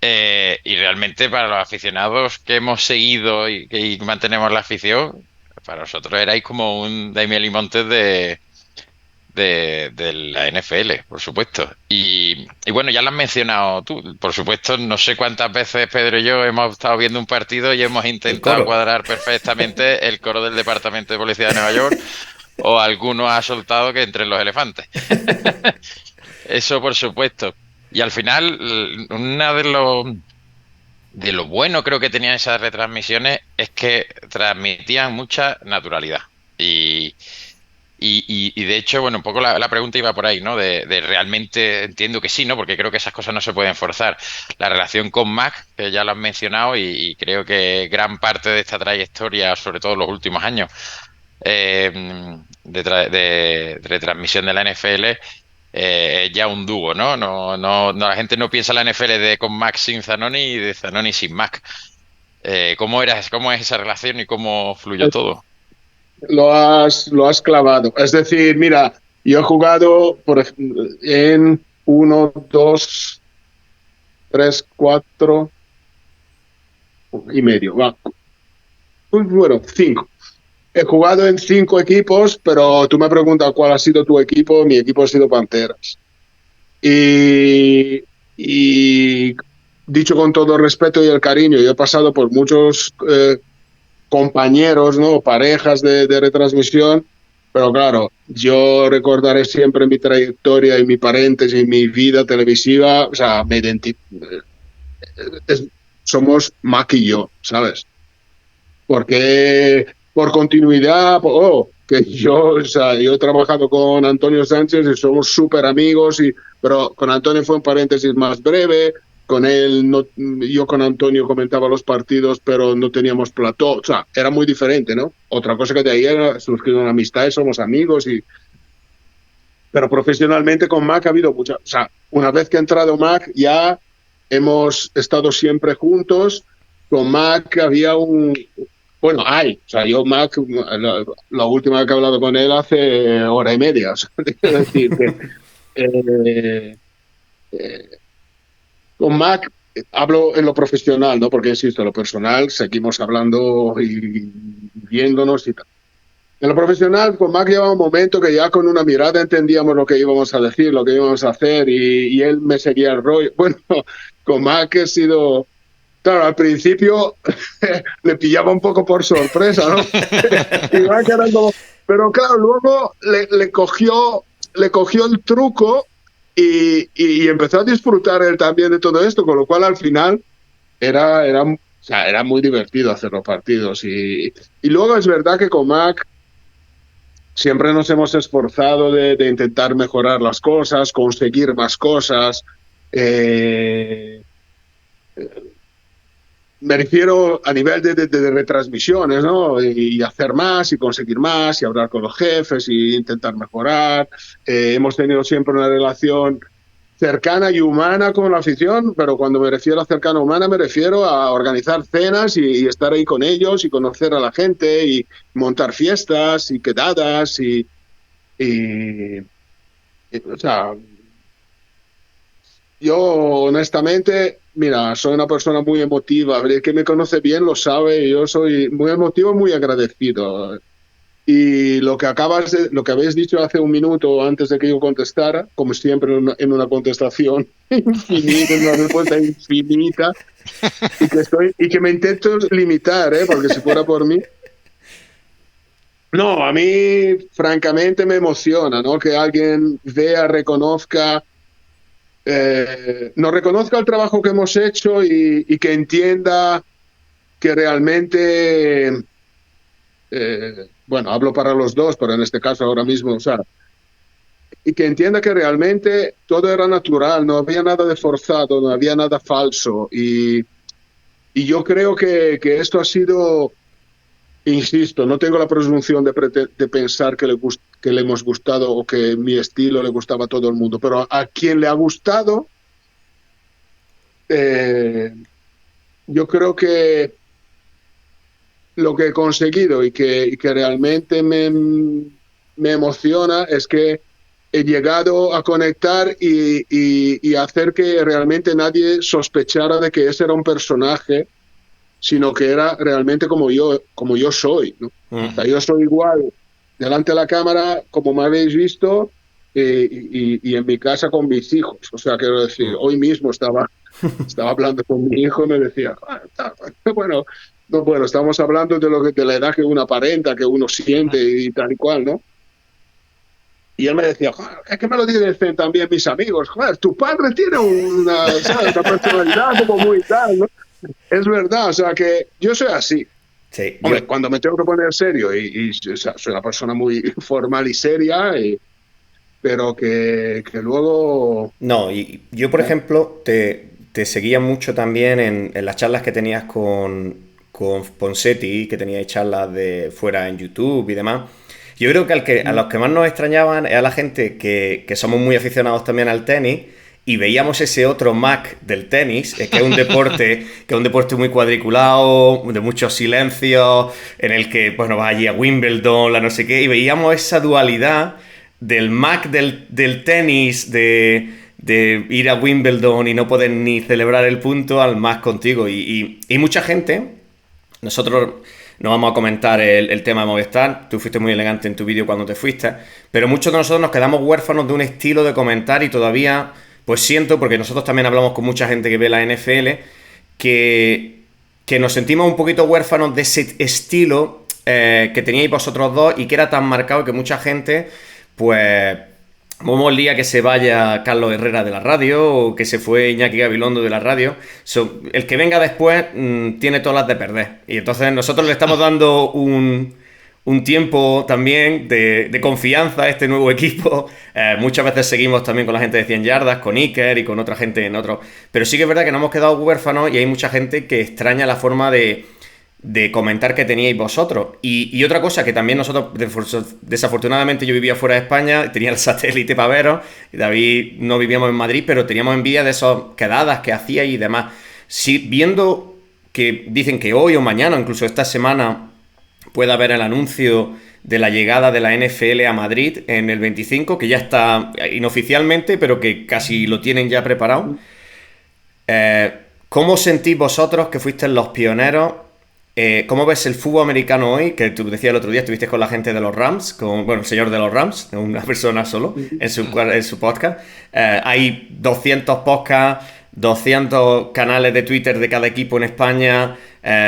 Y realmente para los aficionados que hemos seguido y mantenemos la afición, Para nosotros erais como un Daimiel y Montes de la NFL, por supuesto. Y bueno, ya lo has mencionado tú. Por supuesto, no sé cuántas veces Pedro y yo hemos estado viendo un partido y hemos El intentado coro. cuadrar perfectamente el coro del Departamento de Policía de Nueva York, o alguno ha soltado que entren los elefantes. Eso, por supuesto. Y al final, una de lo bueno creo que tenían esas retransmisiones es que transmitían mucha naturalidad. Y de hecho, bueno, un poco la pregunta iba por ahí, ¿no? De realmente entiendo que sí, ¿no? Porque creo que esas cosas no se pueden forzar. La relación con Mac, que ya lo has mencionado, y creo que gran parte de esta trayectoria, sobre todo en los últimos años, de retransmisión de la NFL, es ya un dúo, ¿no? La gente no piensa en la NFL de con Mac sin Zanoni y de Zanoni sin Mac. ¿Cómo es esa relación y cómo fluyó todo? Lo has clavado. Es decir, mira, yo he jugado en uno, dos, tres, cuatro y medio. Bueno, cinco. He jugado en 5 equipos, pero tú me preguntas cuál ha sido tu equipo. Mi equipo ha sido Panteras. Y dicho con todo el respeto y el cariño, yo he pasado por muchos compañeros, ¿no? Parejas de retransmisión, pero claro, yo recordaré siempre mi trayectoria y mi paréntesis y mi vida televisiva, o sea, es, somos Mac y yo, ¿sabes? Porque por continuidad, que yo, o sea, yo he trabajado con Antonio Sánchez y somos súper amigos, pero con Antonio fue un paréntesis más breve, con él, no, yo con Antonio comentaba los partidos, pero no teníamos plató, o sea, era muy diferente, ¿no? Otra cosa que de ahí era surgir una amistad y somos amigos, pero profesionalmente con Mac ha habido mucha, o sea, una vez que ha entrado Mac ya hemos estado siempre juntos. Con Mac había bueno, o sea, yo Mac, la última vez que he hablado con él hace hora y media, o sea, quiero decir que eh, eh, con Mac hablo en lo profesional, ¿no? Porque insisto, en lo personal seguimos hablando y viéndonos y tal. En lo profesional, con Mac llevaba un momento que ya con una mirada entendíamos lo que íbamos a decir, lo que íbamos a hacer y él me seguía el rollo. Bueno, con Mac he sido, claro, al principio le pillaba un poco por sorpresa, ¿no? Y Mac era como, pero claro, luego le cogió el truco y empezó a disfrutar él también de todo esto, con lo cual al final o sea, era muy divertido hacer los partidos. Y luego es verdad que con Mac siempre nos hemos esforzado de intentar mejorar las cosas, conseguir más cosas. Eh, Me refiero a nivel de retransmisiones, ¿no? Y hacer más y conseguir más y hablar con los jefes y intentar mejorar. Hemos tenido siempre una relación cercana y humana con la afición, pero cuando me refiero a cercana humana me refiero a organizar cenas y estar ahí con ellos y conocer a la gente y montar fiestas y quedadas y o sea, yo honestamente, mira, soy una persona muy emotiva. El que me conoce bien lo sabe. Yo soy muy emotivo, muy agradecido. Y lo que habéis dicho hace un minuto antes de que yo contestara, como siempre en una contestación infinita, en una respuesta infinita, y que me intento limitar, porque si fuera por mí, no, a mí francamente me emociona, ¿no? Que alguien vea, reconozca, nos reconozca el trabajo que hemos hecho y que entienda que realmente, bueno, hablo para los dos, pero en este caso ahora mismo, o sea, y que entienda que realmente todo era natural, no había nada de forzado, no había nada falso. Y yo creo que esto ha sido, insisto, no tengo la presunción de pensar que le hemos gustado o que mi estilo le gustaba a todo el mundo, pero a quien le ha gustado, eh, yo creo que lo que he conseguido y que realmente me emociona es que he llegado a conectar y hacer que realmente nadie sospechara de que ese era un personaje sino que era realmente como yo soy, ¿no? O sea, yo soy igual delante de la cámara, como me habéis visto, y en mi casa con mis hijos. O sea, quiero decir, hoy mismo estaba hablando con mi hijo y me decía, bueno, no, bueno, estamos hablando de la edad que uno aparenta, que uno siente y tal y cual, ¿no? Y él me decía, joder, es que me lo dicen también mis amigos, joder, tu padre tiene ¿sabes? Una personalidad como muy tal, ¿no? Es verdad, o sea, que yo soy así. Sí, Hombre, cuando me tengo que poner serio o sea, soy una persona muy formal y seria, pero que luego... No, y yo, por ejemplo, te seguía mucho también en las charlas que tenías con Ponseti, que teníais charlas de fuera en YouTube y demás. Yo creo que, a los que más nos extrañaban es a la gente que somos muy aficionados también al tenis y veíamos ese otro Mac del tenis, que es un deporte, que es un deporte muy cuadriculado, de muchos silencios, en el que, bueno, vas allí a Wimbledon, la no sé qué, y veíamos esa dualidad del Mac del tenis, de ir a Wimbledon y no poder ni celebrar el punto, al Mac contigo. Y mucha gente, nosotros no vamos a comentar el tema de Movistar, tú fuiste muy elegante en tu vídeo cuando te fuiste, pero muchos de nosotros nos quedamos huérfanos de un estilo de comentar y todavía, pues siento, porque nosotros también hablamos con mucha gente que ve la NFL, que nos sentimos un poquito huérfanos de ese estilo que teníais vosotros dos y que era tan marcado que mucha gente, pues... Vamos el día que se vaya Carlos Herrera de la radio o que se fue Iñaki Gabilondo de la radio. El que venga después tiene todas las de perder. Y entonces nosotros le estamos dando un tiempo también de confianza a este nuevo equipo. Muchas veces seguimos también con la gente de 100 yardas, con Iker y con otra gente en otro. Pero sí que es verdad que nos hemos quedado huérfanos y hay mucha gente que extraña la forma de comentar que teníais vosotros. Y otra cosa que también nosotros, desafortunadamente yo vivía fuera de España, tenía el satélite para veros, y David no vivíamos en Madrid, pero teníamos envidia de esas quedadas que hacíais y demás. Si, viendo que dicen que hoy o mañana, incluso esta semana, puede haber el anuncio de la llegada de la NFL a Madrid en el 25, que ya está inoficialmente, pero que casi lo tienen ya preparado. ¿Cómo sentís vosotros que fuisteis los pioneros? ¿Cómo ves el fútbol americano hoy? Que tú decías el otro día, estuviste con la gente de los Rams, el señor de los Rams, una persona solo, en su podcast. Hay 200 podcasts, 200 canales de Twitter de cada equipo en España.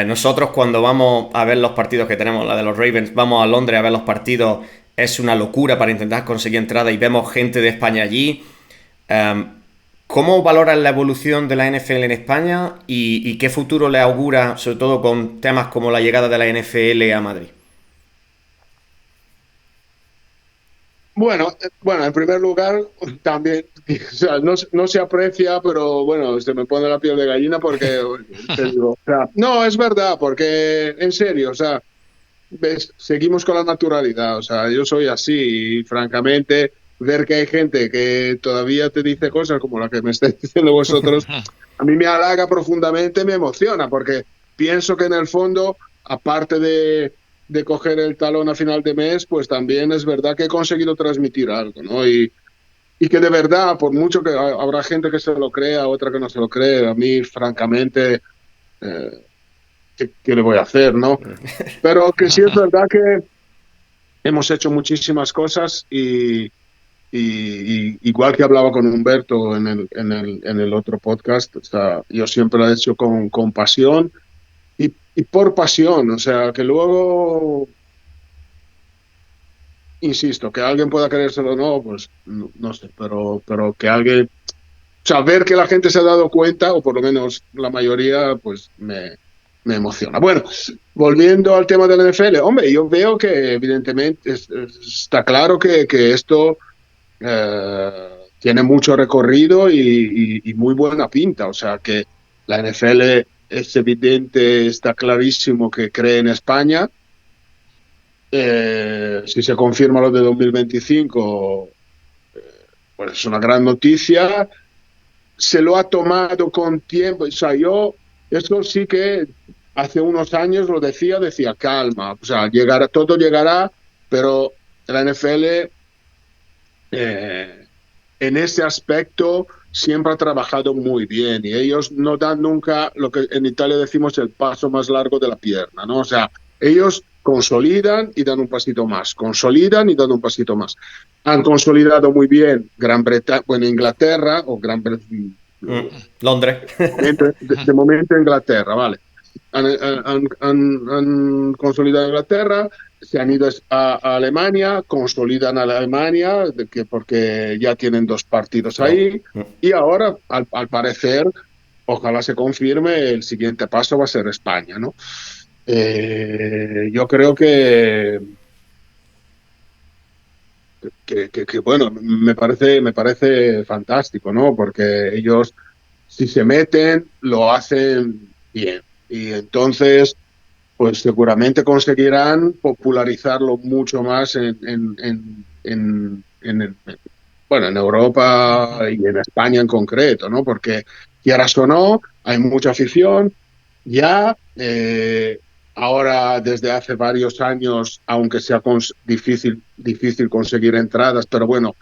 Nosotros cuando vamos a ver los partidos que tenemos, la de los Ravens, vamos a Londres a ver los partidos, es una locura para intentar conseguir entrada y vemos gente de España allí. ¿Cómo valoras la evolución de la NFL en España y qué futuro le augura, sobre todo con temas como la llegada de la NFL a Madrid? Bueno, en primer lugar, también, o sea, no se aprecia, pero bueno, se me pone la piel de gallina porque, te digo, o sea, no, es verdad, porque en serio, o sea, ves, seguimos con la naturalidad, o sea, yo soy así y francamente ver que hay gente que todavía te dice cosas como la que me estáis diciendo vosotros, a mí me halaga profundamente, me emociona, porque pienso que en el fondo, aparte de coger el talón a final de mes, pues también es verdad que he conseguido transmitir algo, ¿no? Y que de verdad, por mucho que habrá gente que se lo crea, otra que no se lo cree, a mí francamente... ¿qué le voy a hacer, no? Pero que sí es verdad que hemos hecho muchísimas cosas y igual que hablaba con Humberto en el otro podcast, o sea, yo siempre lo he hecho con pasión y por pasión, o sea, que luego, insisto, que alguien pueda creérselo o no, pues no sé, pero que alguien, o sea, ver que la gente se ha dado cuenta, o por lo menos la mayoría, pues me emociona. Bueno, volviendo al tema del NFL, hombre, yo veo que evidentemente está claro que esto tiene mucho recorrido y muy buena pinta. O sea, que la NFL es evidente, está clarísimo que cree en España. Si se confirma lo de 2025, pues es una gran noticia. Se lo ha tomado con tiempo. O sea, esto sí que hace unos años lo decía calma. O sea, todo llegará, pero la NFL en ese aspecto siempre ha trabajado muy bien y ellos no dan nunca lo que en Italia decimos el paso más largo de la pierna, ¿no? O sea, ellos consolidan y dan un pasito más, consolidan y dan un pasito más. Han consolidado muy bien Gran Bretaña, bueno, Inglaterra o Gran Bretaña. Londres. De momento Inglaterra, vale. Han consolidado Inglaterra, se han ido a Alemania, consolidan a Alemania, porque ya tienen 2 partidos ahí, y ahora, al parecer, ojalá se confirme, el siguiente paso va a ser España, ¿no? Yo creo bueno, me parece fantástico, ¿no? Porque ellos, si se meten, lo hacen bien. Y entonces, pues seguramente conseguirán popularizarlo mucho más bueno, en Europa y en España en concreto, ¿no? Porque quieras o no, hay mucha afición. Ya, ahora desde hace varios años, aunque sea difícil conseguir entradas, pero bueno,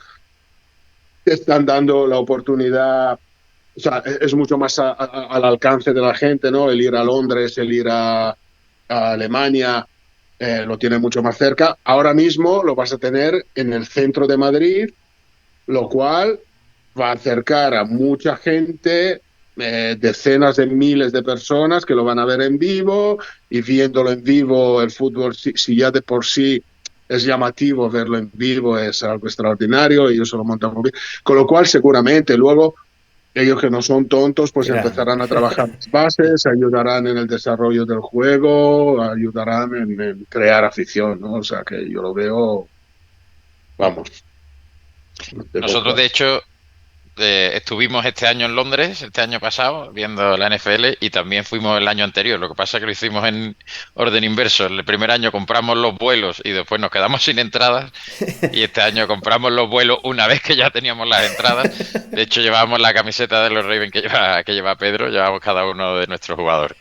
te están dando la oportunidad. O sea, es mucho más al alcance de la gente, ¿no? El ir a Londres, el ir a Alemania, lo tiene mucho más cerca. Ahora mismo lo vas a tener en el centro de Madrid, lo cual va a acercar a mucha gente, decenas de miles de personas que lo van a ver en vivo, y viéndolo en vivo, el fútbol, si ya de por sí es llamativo verlo en vivo, es algo extraordinario y ellos se lo montan muy bien. Con lo cual, seguramente luego ellos, que no son tontos, pues Mira. empezarán a trabajar las bases, ayudarán en el desarrollo del juego, ayudarán en crear afición, ¿no? O sea que yo lo veo, vamos, de Nosotros, cojones. de hecho, estuvimos este año en Londres, este año pasado, viendo la NFL y también fuimos el año anterior. Lo que pasa es que lo hicimos en orden inverso. El primer año compramos los vuelos y después nos quedamos sin entradas. Y este año compramos los vuelos una vez que ya teníamos las entradas. De hecho, llevábamos la camiseta de los Ravens que lleva Pedro, llevamos cada uno de nuestros jugadores.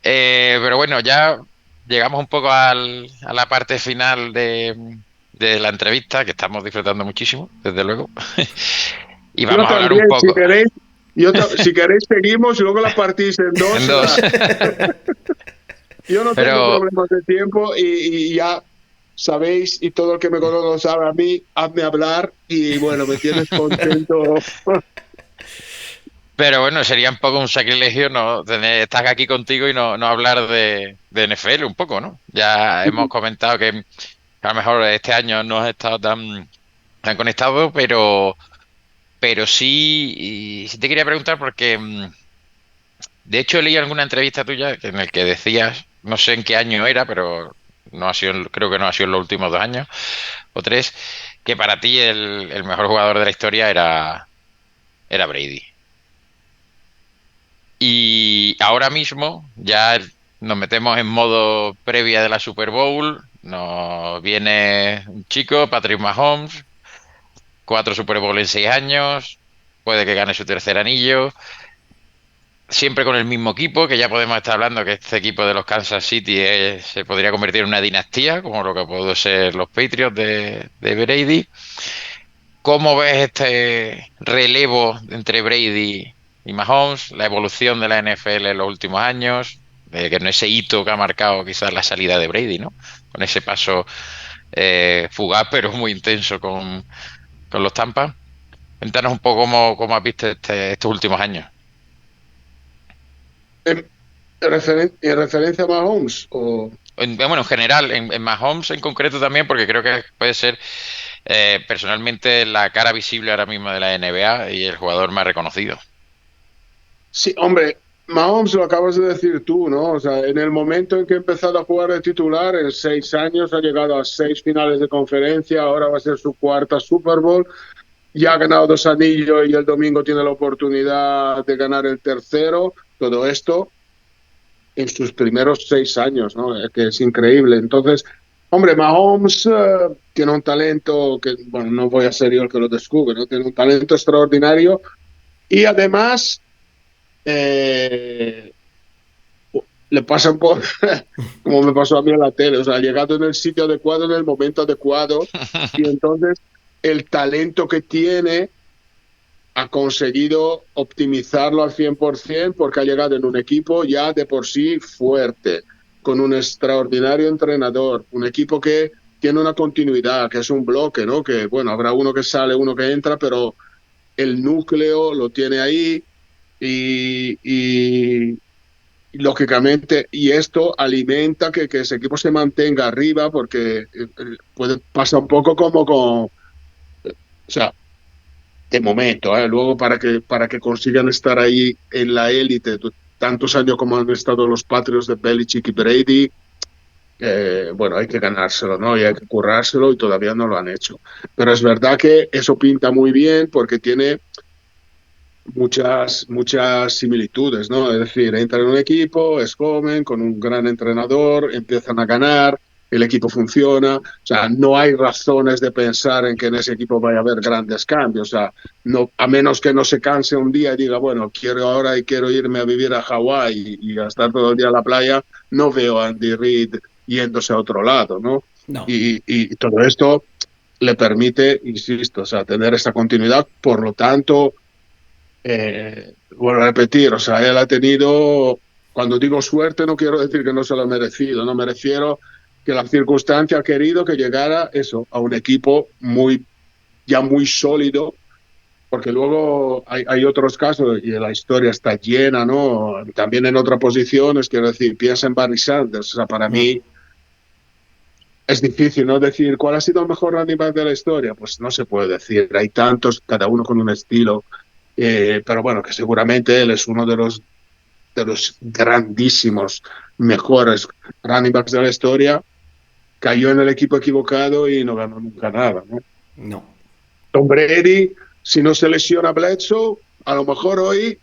Pero bueno, ya llegamos un poco a la parte final de la entrevista, que estamos disfrutando muchísimo, desde luego. Y Yo vamos a hablar un también, si poco queréis, si queréis seguimos y luego la partís en dos. en dos. Yo no tengo Pero, problemas de tiempo y ya sabéis, y todo el que me conoce lo sabe a mí, hazme hablar y bueno, me tienes contento. pero bueno, sería un poco un sacrilegio no estar aquí contigo y no hablar de NFL un poco, ¿no? Ya hemos comentado que a lo mejor este año no has estado tan conectado, pero sí, y sí te quería preguntar porque de hecho leí alguna entrevista tuya en el que decías, no sé en qué año era, pero no ha sido, creo que no ha sido en los últimos 2 años o 3, que para ti el mejor jugador de la historia era Brady. Y ahora mismo ya nos metemos en modo previa de la Super Bowl. Nos viene un chico, Patrick Mahomes, 4 Super Bowl en 6 años, puede que gane su tercer anillo, siempre con el mismo equipo, que ya podemos estar hablando que este equipo de los Kansas City se podría convertir en una dinastía, como lo que pudo ser los Patriots de Brady. ¿Cómo ves este relevo entre Brady y Mahomes, la evolución de la NFL en los últimos años, que no ese hito que ha marcado quizás la salida de Brady, ¿no? Con ese paso fugaz pero muy intenso con los Tampa. Cuéntanos un poco cómo has visto estos últimos años. En referencia a Mahomes, Bueno, en general, en Mahomes en concreto también, porque creo que puede ser personalmente la cara visible ahora mismo de la NBA y el jugador más reconocido. sí, hombre, Mahomes lo acabas de decir tú, ¿no? O sea, en el momento en que ha empezado a jugar de titular, en 6 años ha llegado a 6 finales de conferencia, ahora va a ser su cuarta Super Bowl, ya ha ganado 2 anillos y el domingo tiene la oportunidad de ganar el tercero. Todo esto en sus primeros 6 años, ¿no? Que es increíble. Entonces, hombre, Mahomes tiene un talento que, bueno, no voy a ser yo el que lo descubre, ¿no? Tiene un talento extraordinario y además eh, le pasan por, como me pasó a mí en la tele, o sea, ha llegado en el sitio adecuado, en el momento adecuado, y entonces el talento que tiene ha conseguido optimizarlo al 100% porque ha llegado en un equipo ya de por sí fuerte, con un extraordinario entrenador, un equipo que tiene una continuidad, que es un bloque, ¿no? Que, bueno, habrá uno que sale, uno que entra, pero el núcleo lo tiene ahí y lógicamente, y esto alimenta que ese equipo se mantenga arriba porque pasa un poco como con, o sea, de momento, luego para que consigan estar ahí en la élite tantos años como han estado los Patriots de Belichick y Brady, bueno, hay que ganárselo, ¿no? Y hay que currárselo y todavía no lo han hecho. Pero es verdad que eso pinta muy bien porque tiene muchas similitudes, ¿no? Es decir, entra en un equipo, es joven, con un gran entrenador, empiezan a ganar, el equipo funciona, o sea, no hay razones de pensar en que en ese equipo vaya a haber grandes cambios, o sea, no, a menos que no se canse un día y diga, bueno, quiero ahora y quiero irme a vivir a Hawái y a estar todo el día en la playa, no veo a Andy Reid yéndose a otro lado, ¿no? No. Y todo esto le permite, insisto, o sea, tener esta continuidad, por lo tanto vuelvo a repetir, o sea, él ha tenido, cuando digo suerte, no quiero decir que no se lo ha merecido, no me refiero que la circunstancia ha querido que llegara eso, a un equipo ya muy sólido, porque luego hay otros casos y la historia está llena, ¿no? También en otras posiciones, quiero decir, piensa en Barry Sanders, o sea, para mí es difícil, ¿no? Decir cuál ha sido el mejor running back de la historia, pues no se puede decir, hay tantos, cada uno con un estilo, pero bueno, que seguramente él es uno de los grandísimos, mejores running backs de la historia, cayó en el equipo equivocado y no ganó nunca nada, ¿no? No. Tom Brady, si no se lesiona Bledsoe, a lo mejor hoy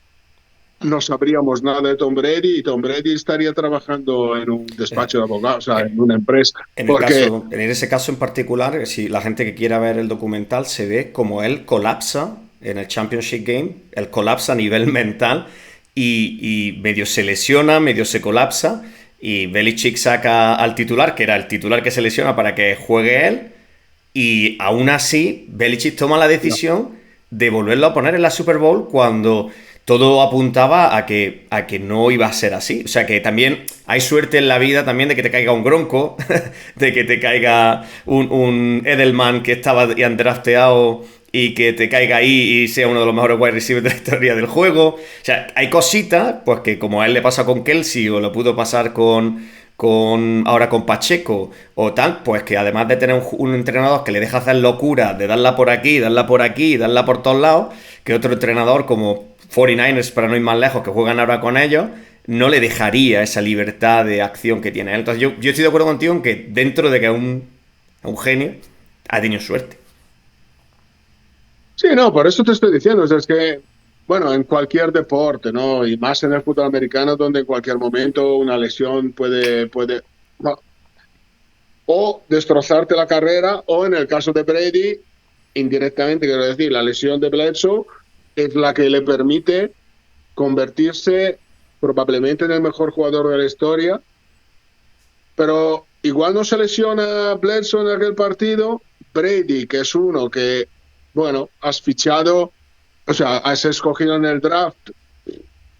no sabríamos nada de Tom Brady y Tom Brady estaría trabajando en un despacho de abogados, o sea, en una empresa, porque En ese caso en particular, si la gente que quiera ver el documental se ve como él colapsa en el Championship Game, él colapsa a nivel mental y medio se lesiona, medio se colapsa y Belichick saca al titular, que era el titular que se lesiona para que juegue él y aún así Belichick toma la decisión de volverlo a poner en la Super Bowl cuando todo apuntaba a que no iba a ser así. O sea que también hay suerte en la vida también de que te caiga un Gronco, de que te caiga un Edelman que estaba undrafteado y que te caiga ahí y sea uno de los mejores wide receivers de la historia del juego. O sea, hay cositas, pues que como a él le pasa con Kelsey o lo pudo pasar ahora con Pacheco o tal, pues que además de tener un entrenador que le deja hacer locura de darla por aquí, darla por aquí, darla por todos lados, que otro entrenador como 49ers, para no ir más lejos, que juegan ahora con ellos, no le dejaría esa libertad de acción que tiene él. Entonces yo estoy de acuerdo contigo en que dentro de que es un genio, ha tenido suerte. sí, no, por eso te estoy diciendo, o sea, es que, bueno, en cualquier deporte, ¿no? Y más en el fútbol americano, donde en cualquier momento una lesión puede, no, o destrozarte la carrera, o en el caso de Brady, indirectamente, quiero decir, la lesión de Bledsoe es la que le permite convertirse probablemente en el mejor jugador de la historia, pero igual no se lesiona Bledsoe en aquel partido, Brady, que es uno que, bueno, has fichado, o sea, has escogido en el draft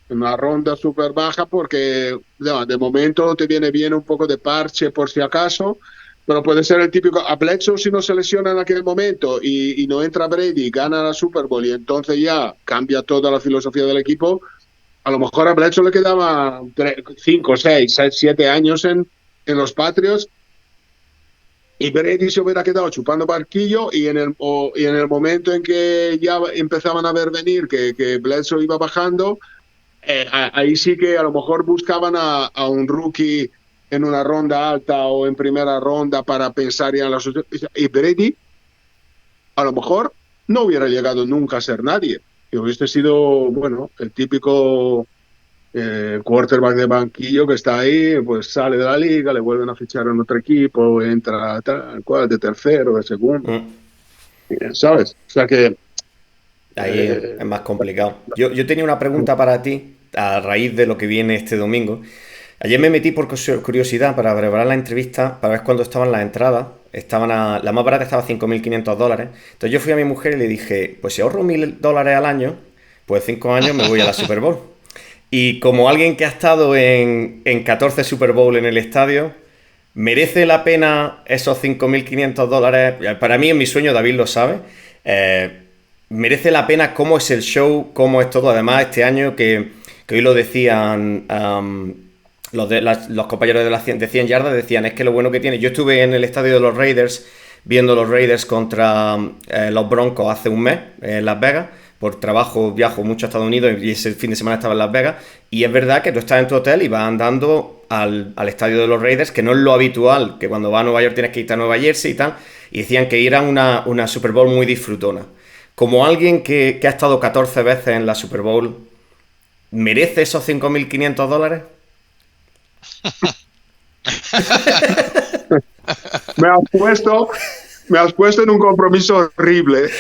una ronda súper baja porque no, de momento te viene bien un poco de parche por si acaso, pero puede ser el típico, a Bledsoe si no se lesiona en aquel momento y no entra Brady, gana la Super Bowl y entonces ya cambia toda la filosofía del equipo, a lo mejor a Bledsoe le quedaban 5, 6, 7 años en los Patriots y Brady se hubiera quedado chupando barquillo y en el momento en que ya empezaban a ver venir que Bledsoe iba bajando, ahí sí que a lo mejor buscaban a un rookie en una ronda alta o en primera ronda para pensar ya en la y Brady a lo mejor no hubiera llegado nunca a ser nadie y hubiese sido, bueno, el típico quarterback de banquillo que está ahí, pues sale de la liga, le vuelven a fichar en otro equipo, entra tal cual, de tercero, de segundo, ¿sabes? O sea que Ahí eh, es más complicado. Yo tenía una pregunta para ti a raíz de lo que viene este domingo, Ayer me metí por curiosidad para preparar la entrevista, para ver cuándo estaban las entradas. La más barata estaba a $5.500. Entonces yo fui a mi mujer y le dije, pues si ahorro $1.000 al año, pues 5 años me voy a la Super Bowl. Y como alguien que ha estado en 14 Super Bowl en el estadio, ¿merece la pena esos $5.500? Para mí es mi sueño, David lo sabe. ¿Merece la pena cómo es el show, cómo es todo? Además, este año que hoy lo decían los compañeros de 100 yardas, decían, es que lo bueno que tiene... Yo estuve en el estadio de los Raiders viendo los Raiders contra los Broncos hace un mes en Las Vegas. Por trabajo viajo mucho a Estados Unidos y ese fin de semana estaba en Las Vegas. Y es verdad que tú estás en tu hotel y vas andando al estadio de los Raiders, que no es lo habitual, que cuando vas a Nueva York tienes que irte a Nueva Jersey y tal. Y decían que era una Super Bowl muy disfrutona. Como alguien que ha estado 14 veces en la Super Bowl, ¿merece esos $5.500? Me has puesto en un compromiso horrible.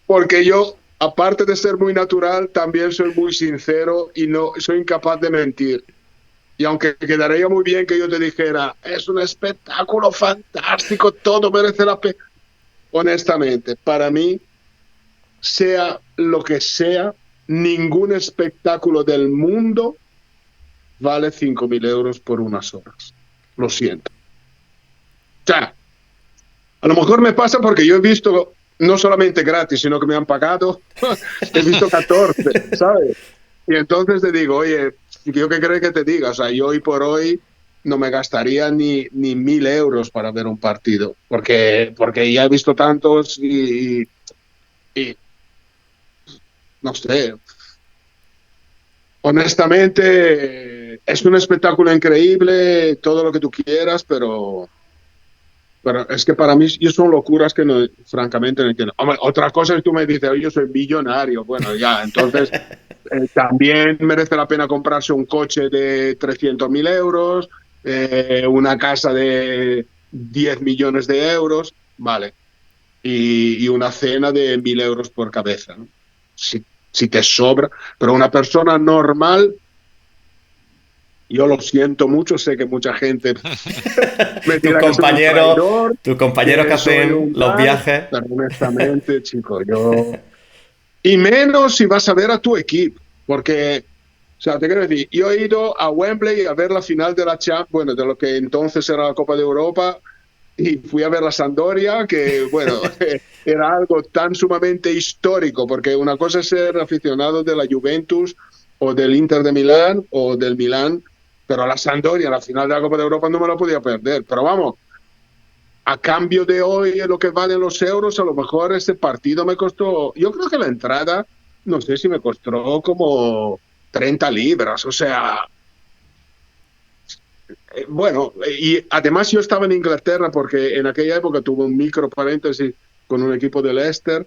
Porque yo, aparte de ser muy natural, también soy muy sincero y no soy incapaz de mentir. Y aunque quedaría muy bien que yo te dijera, es un espectáculo fantástico, todo merece la pena. Honestamente, para mí, sea lo que sea, ningún espectáculo del mundo vale 5.000 euros por unas horas. Lo siento. O sea, a lo mejor me pasa porque yo he visto, no solamente gratis, sino que me han pagado, he visto 14, ¿sabes? Y entonces te digo, oye, ¿yo qué crees que te diga? O sea, yo hoy por hoy no me gastaría ni 1.000 euros para ver un partido, porque ya he visto tantos y no sé. Honestamente, es un espectáculo increíble, todo lo que tú quieras, pero es que para mí son locuras que no, francamente no entiendo. Hombre, otra cosa es que tú me dices, oye, yo soy millonario. Bueno, ya, entonces también merece la pena comprarse un coche de 300.000 euros, una casa de 10 millones de euros, vale, y una cena de 1.000 euros por cabeza, ¿no? Si te sobra, pero una persona normal, yo lo siento mucho, sé que mucha gente me tus tira que soy un traidor, compañeros que soy hacen un los tal, viajes. pero honestamente, chico, yo... Y menos si vas a ver a tu equipo, porque, o sea, te quiero decir, yo he ido a Wembley a ver la final de la Champions, bueno, de lo que entonces era la Copa de Europa, y fui a ver la Sampdoria, que, bueno, era algo tan sumamente histórico, porque una cosa es ser aficionado de la Juventus o del Inter de Milán o del Milán, pero la Sampdoria, la final de la Copa de Europa, no me la podía perder. Pero vamos, a cambio de hoy, lo que valen los euros, a lo mejor ese partido me costó, yo creo que la entrada, no sé si me costó como 30 libras, o sea, bueno, y además yo estaba en Inglaterra porque en aquella época tuve un micro paréntesis con un equipo de Leicester,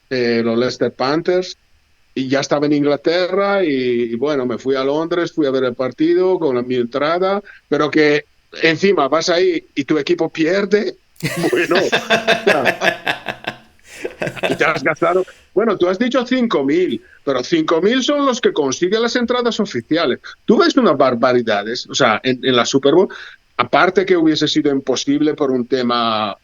los Leicester Panthers, y ya estaba en Inglaterra y bueno, me fui a Londres, fui a ver el partido con mi entrada, pero que encima vas ahí y tu equipo pierde, bueno, y te has gastado. Bueno, tú has dicho 5.000, pero 5.000 son los que consiguen las entradas oficiales. Tú ves unas barbaridades, o sea, en la Super Bowl, aparte que hubiese sido imposible por un tema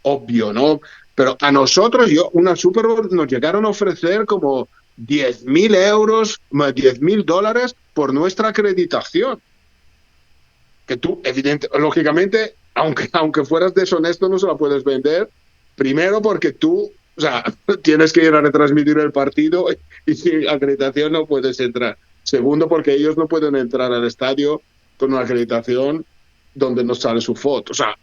obvio, ¿no? Pero a nosotros, una Super Bowl nos llegaron a ofrecer como 10.000 euros, más 10.000 dólares por nuestra acreditación. Que tú, lógicamente, aunque fueras deshonesto, no se la puedes vender. Primero porque tú, o sea, tienes que ir a retransmitir el partido y sin acreditación no puedes entrar. Segundo, porque ellos no pueden entrar al estadio con una acreditación donde no sale su foto. O sea,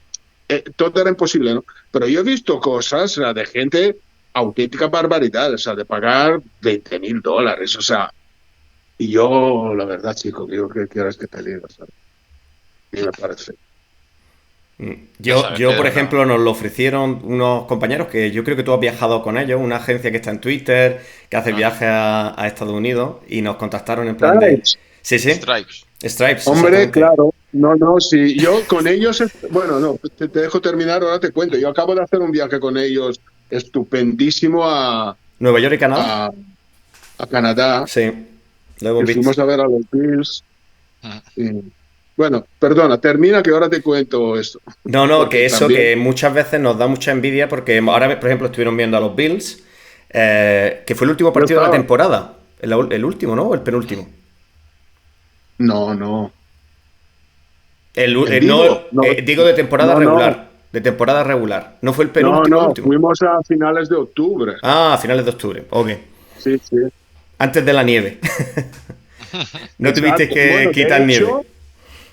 todo era imposible, ¿no? Pero yo he visto cosas, o sea, de gente auténtica barbaridad, o sea, de pagar 20.000 dólares, o sea, y yo, la verdad, chico, digo que quieras que te diga, ¿sabes? Y me parece. Yo, por ejemplo, nos lo ofrecieron unos compañeros que yo creo que tú has viajado con ellos, una agencia que está en Twitter, que hace viajes a Estados Unidos, y nos contactaron en plan de... Sí, sí. Stripes. Hombre, claro. No, sí. Yo con ellos, bueno, no, te dejo terminar, ahora te cuento. Yo acabo de hacer un viaje con ellos estupendísimo a Nueva York y Canadá. A Canadá. Sí, lo hemos visto. Fuimos a ver a los Bills. Y, bueno, perdona, termina que ahora te cuento esto. No, no, Porque que eso también que muchas veces nos da mucha envidia porque ahora, por ejemplo, estuvieron viendo a los Bills, que fue el último yo partido de la estaba. temporada. El último, ¿no? ¿O el penúltimo? No, no. En No, vivo. No, digo de temporada no, no. regular. De temporada regular. ¿No fue el No, penúltimo, el no. último? Fuimos a finales de octubre. Ah, a finales de octubre. Ok. Sí, sí. Antes de la nieve. No tuvisteis Exacto. que Bueno, quitar nieve.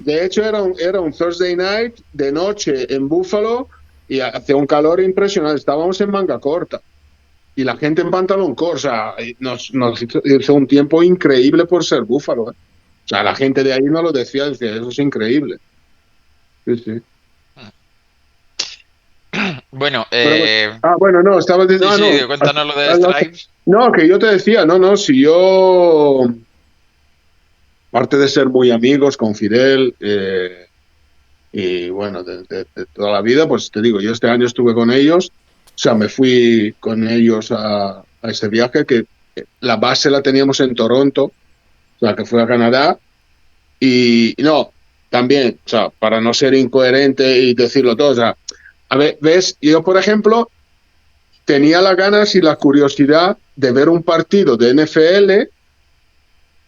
de hecho era un Thursday night de noche en Buffalo y hacía un calor impresionante. Estábamos en manga corta y la gente en pantalón corto. O sea, nos hizo un tiempo increíble por ser Buffalo, ¿eh? O sea, la gente de ahí no lo decía, eso es increíble. Sí, sí. Bueno, Pero bueno, bueno, no, estaba diciendo, sí, sí, no, cuéntanos lo de Stripes. no, que yo te decía, no, no, si yo, aparte de ser muy amigos con Fidel, y bueno, de toda la vida, pues te digo, yo este año estuve con ellos, o sea, me fui con ellos a ese viaje que la base la teníamos en Toronto, o sea, que fue a Canadá, y no, también, o sea, para no ser incoherente y decirlo todo, o sea, a ver, ves, yo por ejemplo tenía las ganas y la curiosidad de ver un partido de NFL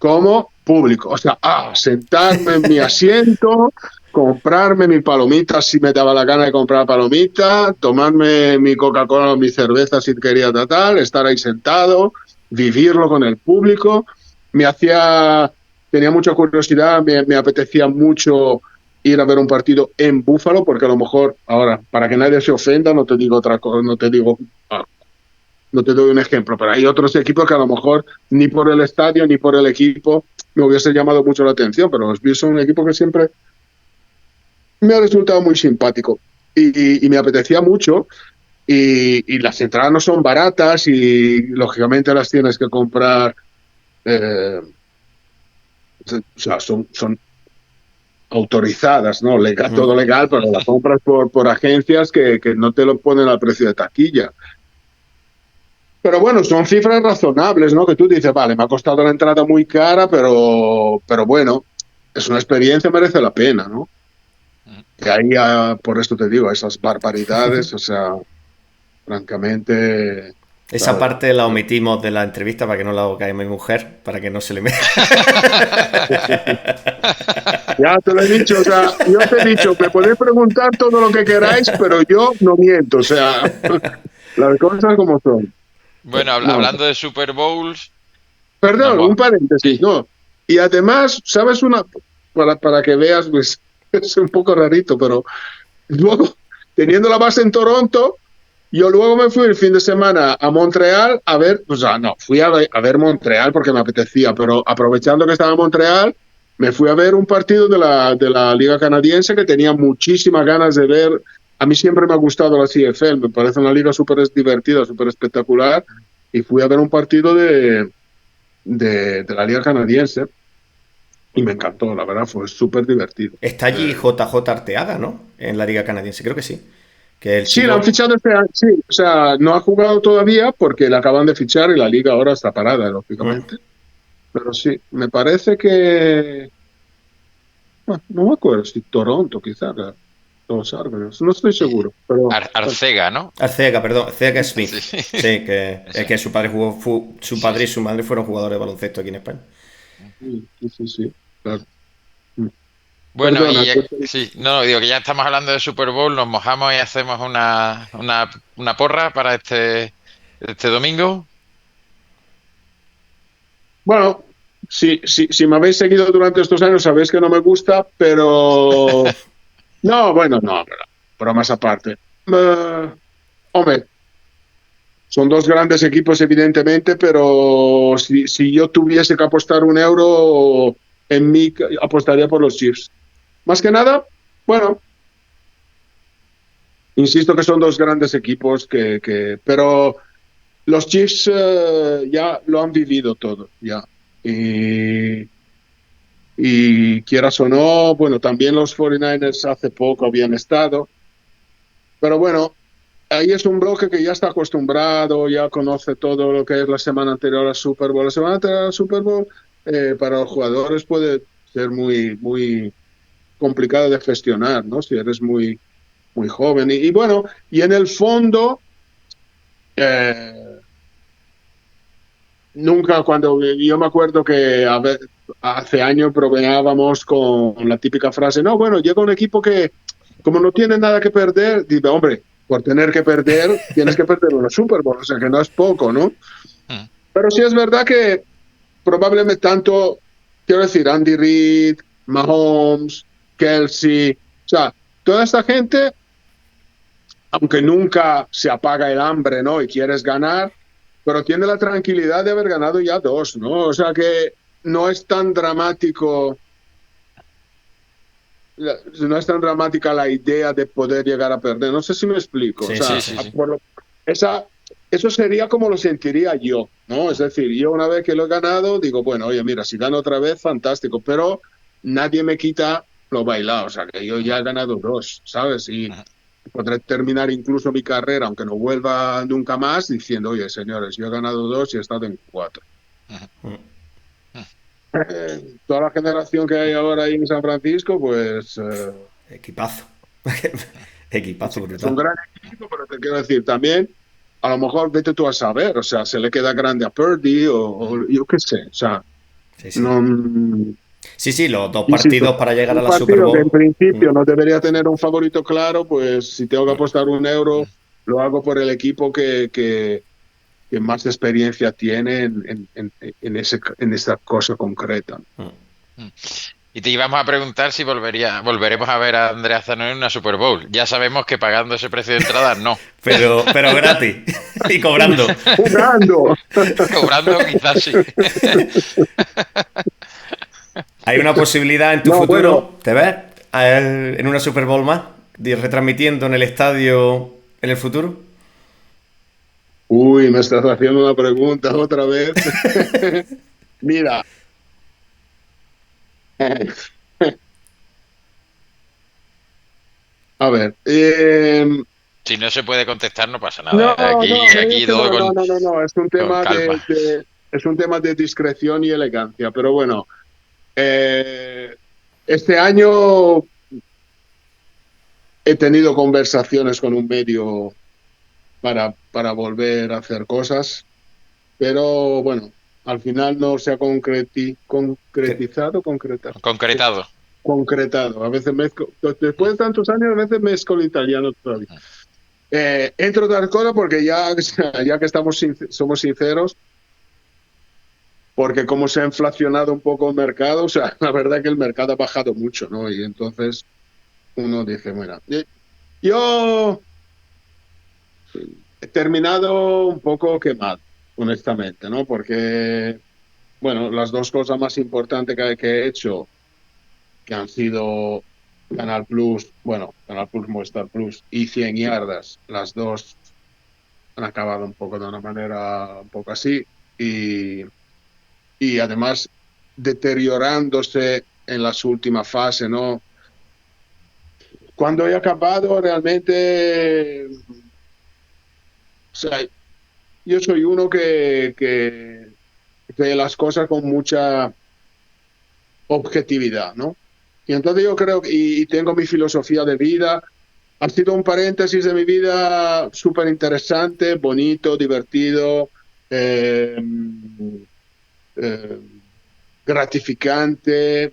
como público. O sea, sentarme en mi asiento, comprarme mi palomita si me daba la gana de comprar palomitas, tomarme mi Coca-Cola o mi cerveza si quería tratar, estar ahí sentado, vivirlo con el público. Me hacía, tenía mucha curiosidad, me apetecía mucho ir a ver un partido en Búfalo, porque a lo mejor, ahora, para que nadie se ofenda, no te digo otra cosa, no te digo, no te doy un ejemplo, pero hay otros equipos que a lo mejor ni por el estadio ni por el equipo me hubiese llamado mucho la atención, pero los Bills son un equipo que siempre me ha resultado muy simpático y me apetecía mucho y las entradas no son baratas y lógicamente las tienes que comprar, o sea, son autorizadas, ¿no? Legal, todo Mm. legal, pero la compras por agencias que no te lo ponen al precio de taquilla. Pero bueno, son cifras razonables, ¿no? Que tú dices, vale, me ha costado la entrada muy cara, pero bueno, es una experiencia, merece la pena, ¿no? Y ahí, por esto te digo, esas barbaridades, o sea, francamente, Esa ¿sabes? parte la omitimos de la entrevista para que no la haga mi mujer, para que no se le meta. Ya te lo he dicho, o sea, yo te he dicho, me podéis preguntar todo lo que queráis, pero yo no miento, o sea, las cosas como son. Bueno, No, hablando de Super Bowls, nos perdón, mo- un paréntesis, sí. no. Y además, ¿sabes una? Para que veas, pues, es un poco rarito, pero luego, teniendo la base en Toronto, yo luego me fui el fin de semana a Montreal a ver, o sea, no, fui a ver Montreal porque me apetecía, pero aprovechando que estaba en Montreal, me fui a ver un partido de la Liga Canadiense que tenía muchísimas ganas de ver. A mí siempre me ha gustado la CFL, me parece una liga súper divertida, súper espectacular, y fui a ver un partido de la Liga Canadiense y me encantó, la verdad, fue súper divertido. Está allí JJ Arteaga, ¿no? En la Liga Canadiense, creo que sí. Que el Sí, la han chico. fichado este año, sí, o sea, no ha jugado todavía porque la acaban de fichar y la liga ahora está parada, lógicamente. Pero sí, me parece que, bueno, no me acuerdo si Toronto, quizás, los Árboles, no estoy seguro, pero Arcega, ¿no? Arceega, perdón, Arceega Smith. Sí. Sí, que es Eso. que su padre jugó, su Sí, padre y sí. su madre fueron jugadores de baloncesto aquí en España. sí, sí, sí, sí, claro. Bueno, Perdona, sí, no, digo que ya estamos hablando de Super Bowl, nos mojamos y hacemos una porra para este domingo. bueno, si me habéis seguido durante estos años sabéis que no me gusta, pero no, bueno, no, bromas aparte. Hombre, son dos grandes equipos, evidentemente, pero si yo tuviese que apostar un euro en mí, apostaría por los Chiefs. Más que nada, bueno, insisto que son dos grandes equipos pero los Chiefs ya lo han vivido todo, ya. Y, y quieras o no, bueno, también los 49ers hace poco habían estado, pero bueno, ahí es un bloque que ya está acostumbrado, ya conoce todo lo que es la semana anterior al Super Bowl. La semana anterior al Super Bowl, para los jugadores puede ser muy complicado de gestionar, ¿no? Si eres muy joven. Y bueno, y en el fondo, nunca cuando yo me acuerdo que hace años bromeábamos con la típica frase, no, bueno, llega un equipo que como no tiene nada que perder, dice, hombre, por tener que perder, tienes que perder una Super Bowl, o sea que no es poco, ¿no? Pero sí es verdad que probablemente tanto, quiero decir, Andy Reid, Mahomes, Kelsey, o sea, toda esta gente, aunque nunca se apaga el hambre, ¿no? Y quieres ganar, pero tiene la tranquilidad de haber ganado ya dos, ¿no? O sea que no es tan dramático, no es tan dramática la idea de poder llegar a perder. No sé si me explico. Sí, o sea, sí. eso sería como lo sentiría yo, ¿no? Es decir, yo una vez que lo he ganado, digo, bueno, oye, mira, si gano otra vez, fantástico, pero nadie me quita lo bailado, o sea, que yo ya he ganado dos, ¿sabes? Y podré terminar incluso mi carrera, aunque no vuelva nunca más, diciendo, oye, señores, yo he ganado dos y he estado en cuatro. Toda la generación que hay ahora ahí en San Francisco, pues... Equipazo. Equipazo es un brutal. gran equipo, pero te quiero decir, también, a lo mejor vete tú a saber, o sea, se le queda grande a Purdy o yo qué sé, o sea, Sí. no... Sí, los dos Insisto, partidos para llegar a un la Super partido que en Bowl. principio no debería tener un favorito claro, pues si tengo que apostar €1, lo hago por el equipo que más experiencia tiene en esa cosa concreta. Y te íbamos a preguntar si volveremos a ver a Andrea Zanoni en una Super Bowl. Ya sabemos que pagando ese precio de entrada, no. Pero gratis. Y cobrando. ¡Jugando! Cobrando quizás sí. ¿Hay una posibilidad en tu No, futuro, bueno. te ves, en una Super Bowl más, retransmitiendo en el estadio en el futuro? Uy, me estás haciendo una pregunta otra vez. Mira. A ver. Si no se puede contestar, no pasa No, nada. Aquí todo no. con calma. Es un tema de discreción y elegancia. Pero bueno, este año he tenido conversaciones con un medio para volver a hacer cosas, pero bueno, al final no se ha concretizado. Concretado. A veces después de tantos años, a veces mezclo el italiano todavía. Entre otras cosas, porque ya que somos sinceros, porque como se ha inflacionado un poco el mercado, o sea, la verdad que el mercado ha bajado mucho, ¿no? Y entonces uno dice, bueno, yo he terminado un poco quemado, honestamente, ¿no? Porque, bueno, las dos cosas más importantes que he hecho, que han sido Canal Plus, Movistar Plus y 100 yardas, las dos han acabado un poco de una manera un poco así y además deteriorándose en las últimas fases, ¿no? Cuando he acabado realmente, o sea, yo soy uno que ve las cosas con mucha objetividad, ¿no? Y entonces yo creo y tengo mi filosofía de vida. Ha sido un paréntesis de mi vida súper interesante, bonito, divertido, eh, eh, gratificante,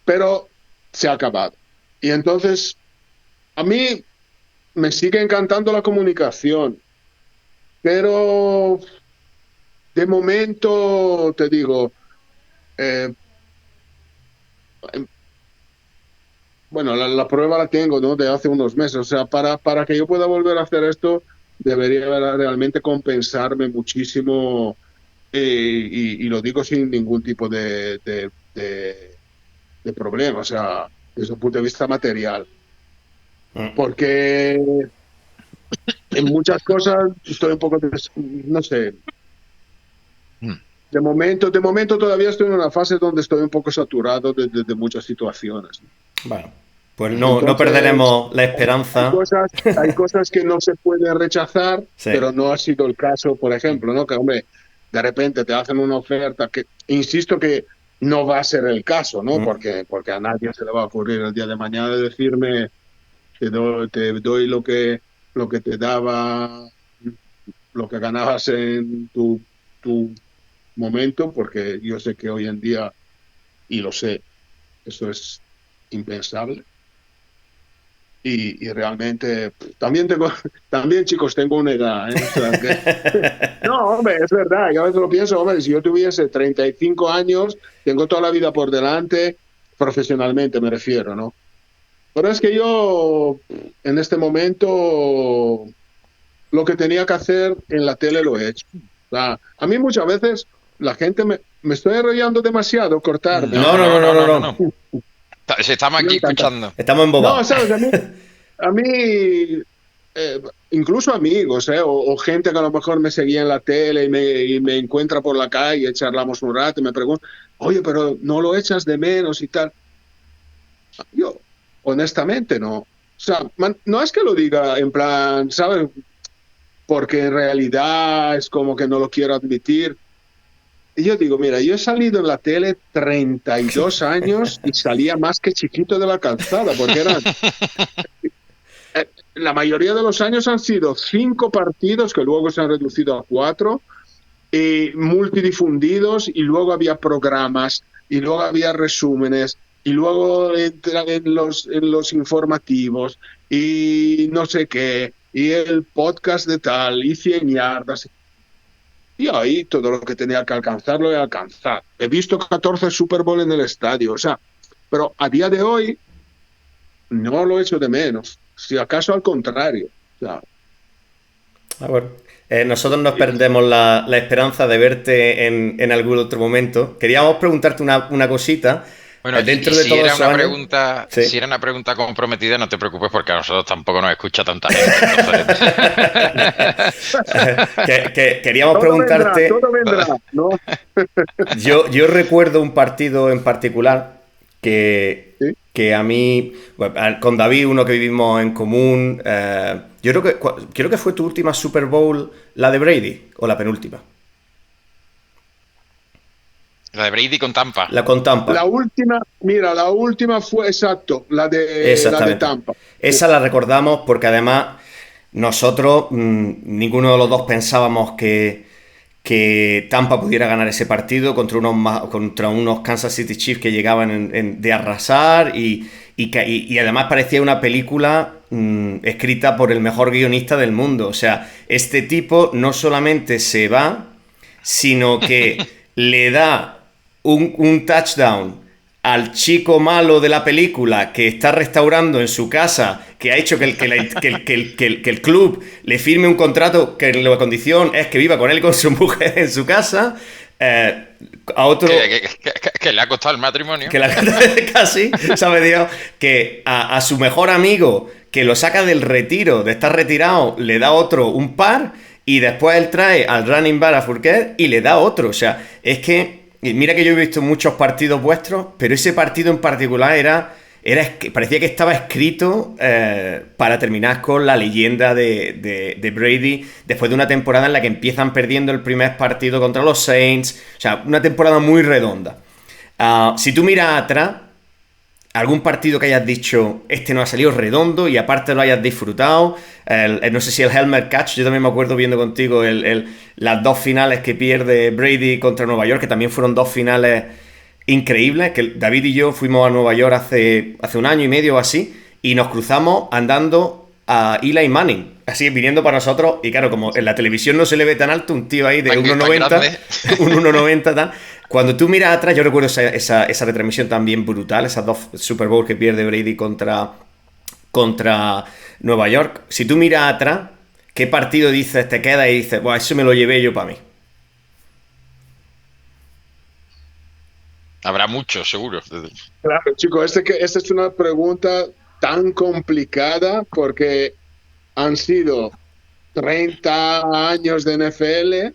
pero se ha acabado. Y entonces, a mí me sigue encantando la comunicación, pero de momento, te digo, eh, bueno, la prueba la tengo, ¿no? De hace unos meses. O sea, para que yo pueda volver a hacer esto, debería realmente compensarme muchísimo y lo digo sin ningún tipo de problema, o sea, desde un punto de vista material. Porque en muchas cosas estoy un poco, no sé, de momento todavía estoy en una fase donde estoy un poco saturado de muchas situaciones. Bueno, pues no Entonces, perderemos la esperanza. hay cosas que no se pueden rechazar, Sí. pero no ha sido el caso, por ejemplo, ¿no? Que, hombre, de repente te hacen una oferta que, insisto que no va a ser el caso, ¿no? Mm. Porque a nadie se le va a ocurrir el día de mañana decirme, te doy lo que te daba, lo que ganabas en tu momento, porque yo sé que hoy en día, y lo sé, eso es impensable. Y realmente también tengo, también chicos, tengo una edad, ¿eh? O sea, que, no, hombre, es verdad, yo a veces lo pienso, hombre, si yo tuviese 35 años, tengo toda la vida por delante, profesionalmente me refiero, ¿no? Pero es que yo en este momento lo que tenía que hacer en la tele lo he hecho. O sea, a mí muchas veces la gente me estoy enrollando demasiado, cortarme. No, No, no, no, no, no, no, no, no, no, no. no. Si estamos Me aquí encanta. escuchando. Estamos No, embobados. sabes, a mí incluso amigos, o gente que a lo mejor me seguía en la tele y me encuentra por la calle, charlamos un rato y me pregunta, oye, pero no lo echas de menos y tal. Yo, honestamente, no. O sea, no es que lo diga en plan, ¿sabes? Porque en realidad es como que no lo quiero admitir. Y yo digo, mira, yo he salido en la tele 32 años y salía más que chiquito de la calzada, porque eran la mayoría de los años han sido 5 partidos que luego se han reducido a 4, multidifundidos, y luego había programas y luego había resúmenes y luego entran en los informativos y no sé qué y el podcast de tal y 100 yardas. Y ahí todo lo que tenía que alcanzar lo he alcanzado. He visto 14 Super Bowl en el estadio, o sea, pero a día de hoy no lo echo de menos, si acaso al contrario. O sea, Ah, bueno. Nosotros nos perdemos la esperanza de verte en algún otro momento. Queríamos preguntarte una cosita. Bueno, y Dentro de si todos era esos una años. pregunta, Sí. si era una pregunta comprometida, no te preocupes porque a nosotros tampoco nos escucha tanta gente. Queríamos todo preguntarte. vendrá, ¿no? Yo recuerdo un partido en particular Sí. que a mí, bueno, con David, uno que vivimos en común, yo creo que fue tu última Super Bowl, la de Brady, o la penúltima. La de Brady con Tampa. La con Tampa. La última, mira, la última fue exacto, la de Exactamente. Tampa. Sí. Esa la recordamos porque además nosotros, ninguno de los dos pensábamos que Tampa pudiera ganar ese partido contra unos Kansas City Chiefs que llegaban de arrasar y además parecía una película escrita por el mejor guionista del mundo. O sea, este tipo no solamente se va, sino que le da un touchdown al chico malo de la película que está restaurando en su casa, que ha hecho que el club le firme un contrato que la condición es que viva con él y con su mujer en su casa, a otro... Que le ha costado el matrimonio. Que la casi, sabe Dios, que a su mejor amigo, que lo saca del retiro, de estar retirado, le da otro un par, y después él trae al running back a Fourquet y le da otro. O sea, es que mira que yo he visto muchos partidos vuestros, pero ese partido en particular parecía que estaba escrito para terminar con la leyenda de Brady después de una temporada en la que empiezan perdiendo el primer partido contra los Saints. O sea, una temporada muy redonda. Si tú miras atrás, algún partido que hayas dicho, este no ha salido redondo y aparte lo hayas disfrutado, no sé si el helmet catch, yo también me acuerdo viendo contigo las dos finales que pierde Brady contra Nueva York, que también fueron dos finales increíbles, que David y yo fuimos a Nueva York hace un año y medio o así, y nos cruzamos andando a Eli Manning, así viniendo para nosotros, y claro, como en la televisión no se le ve tan alto, un tío ahí de 1,90, un 1,90 tal. Cuando tú miras atrás, yo recuerdo esa retransmisión también brutal, esas dos Super Bowl que pierde Brady contra Nueva York. Si tú miras atrás, ¿qué partido dices, te quedas y dices, bueno, eso me lo llevé yo para mí? Habrá muchos, seguro. Claro, chicos, esta es una pregunta tan complicada porque han sido 30 años de NFL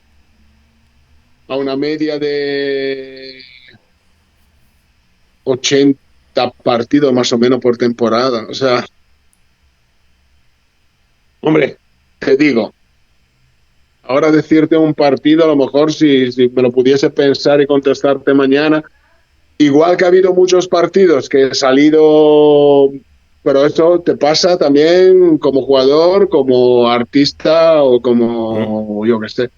a una media de 80 partidos más o menos por temporada. O sea, hombre, te digo, ahora decirte un partido, a lo mejor si me lo pudiese pensar y contestarte mañana, igual que ha habido muchos partidos que he salido, pero esto te pasa también como jugador, como artista o como yo que sé,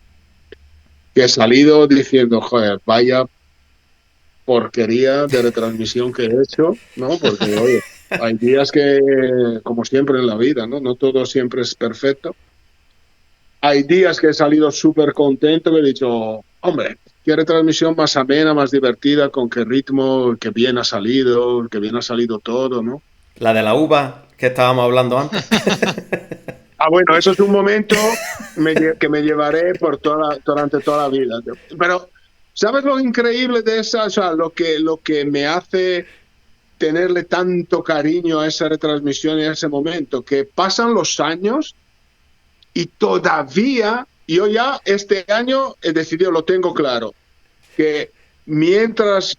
que he salido diciendo, joder, vaya porquería de retransmisión que he hecho, ¿no? Porque, oye, hay días que, como siempre en la vida, ¿no? No todo siempre es perfecto. Hay días que he salido súper contento, que he dicho, hombre, qué retransmisión más amena, más divertida, con qué ritmo, qué bien ha salido, qué bien ha salido todo, ¿no? La de la uva que estábamos hablando antes. Ah, bueno, eso es un momento que me llevaré por durante toda la vida. Pero, ¿sabes lo increíble de esa? O sea, lo que me hace tenerle tanto cariño a esa retransmisión y a ese momento, que pasan los años y todavía, yo ya este año he decidido, lo tengo claro, que mientras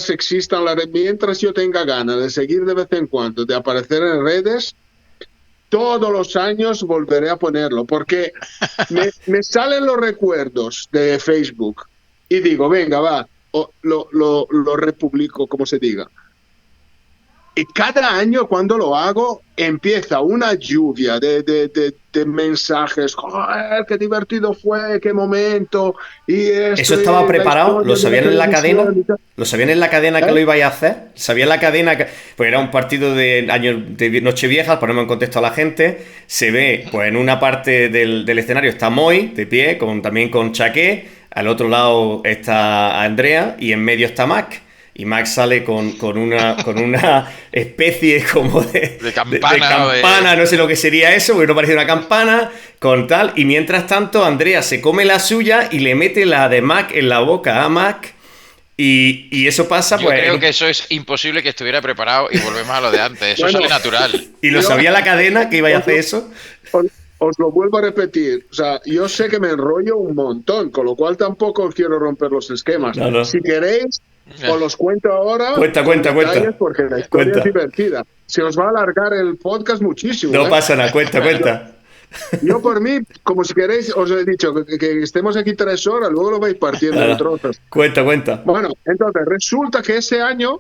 existan mientras yo tenga ganas de seguir de vez en cuando, de aparecer en redes, todos los años volveré a ponerlo, porque me salen los recuerdos de Facebook y digo, venga, va, lo republico, como se diga. Y cada año cuando lo hago empieza una lluvia de mensajes. ¡Joder, qué divertido fue! ¡Qué momento! Y ¿Eso esto estaba es la preparado? historia ¿Lo de la sabían en la cadena? televisión y tal. ¿Lo sabían en la cadena que ¿Eh? lo ibais a hacer? ¿Sabían la cadena que...? Pues era un partido de años de Nochevieja, ponemos en contexto a la gente. Se ve, pues en una parte del escenario está Moy, de pie, también con Chaqué. Al otro lado está Andrea y en medio está Mac. Y Max sale con una especie como De campana, campana, no sé lo que sería eso, porque no parece una campana, con tal. Y mientras tanto, Andrea se come la suya y le mete la de Mac en la boca a Mac. Y eso pasa, Yo pues. creo que eso es imposible que estuviera preparado y volvemos a lo de antes. Eso Bueno, sale natural. ¿Y lo yo sabía la cadena que iba a os hacer lo, eso? os- os lo vuelvo a repetir. O sea, yo sé que me enrollo un montón, con lo cual tampoco quiero romper los esquemas. No, no. Si queréis, os los cuento ahora Cuenta, con cuenta, detalles cuenta. porque la historia es Cuenta. divertida. Se os va a alargar el podcast muchísimo, No ¿eh? pasa nada, cuenta, cuenta. Yo por mí, como si queréis, os he dicho que estemos aquí 3 horas, luego lo vais partiendo en Nada. trozos. Cuenta, cuenta. Bueno, entonces resulta que ese año,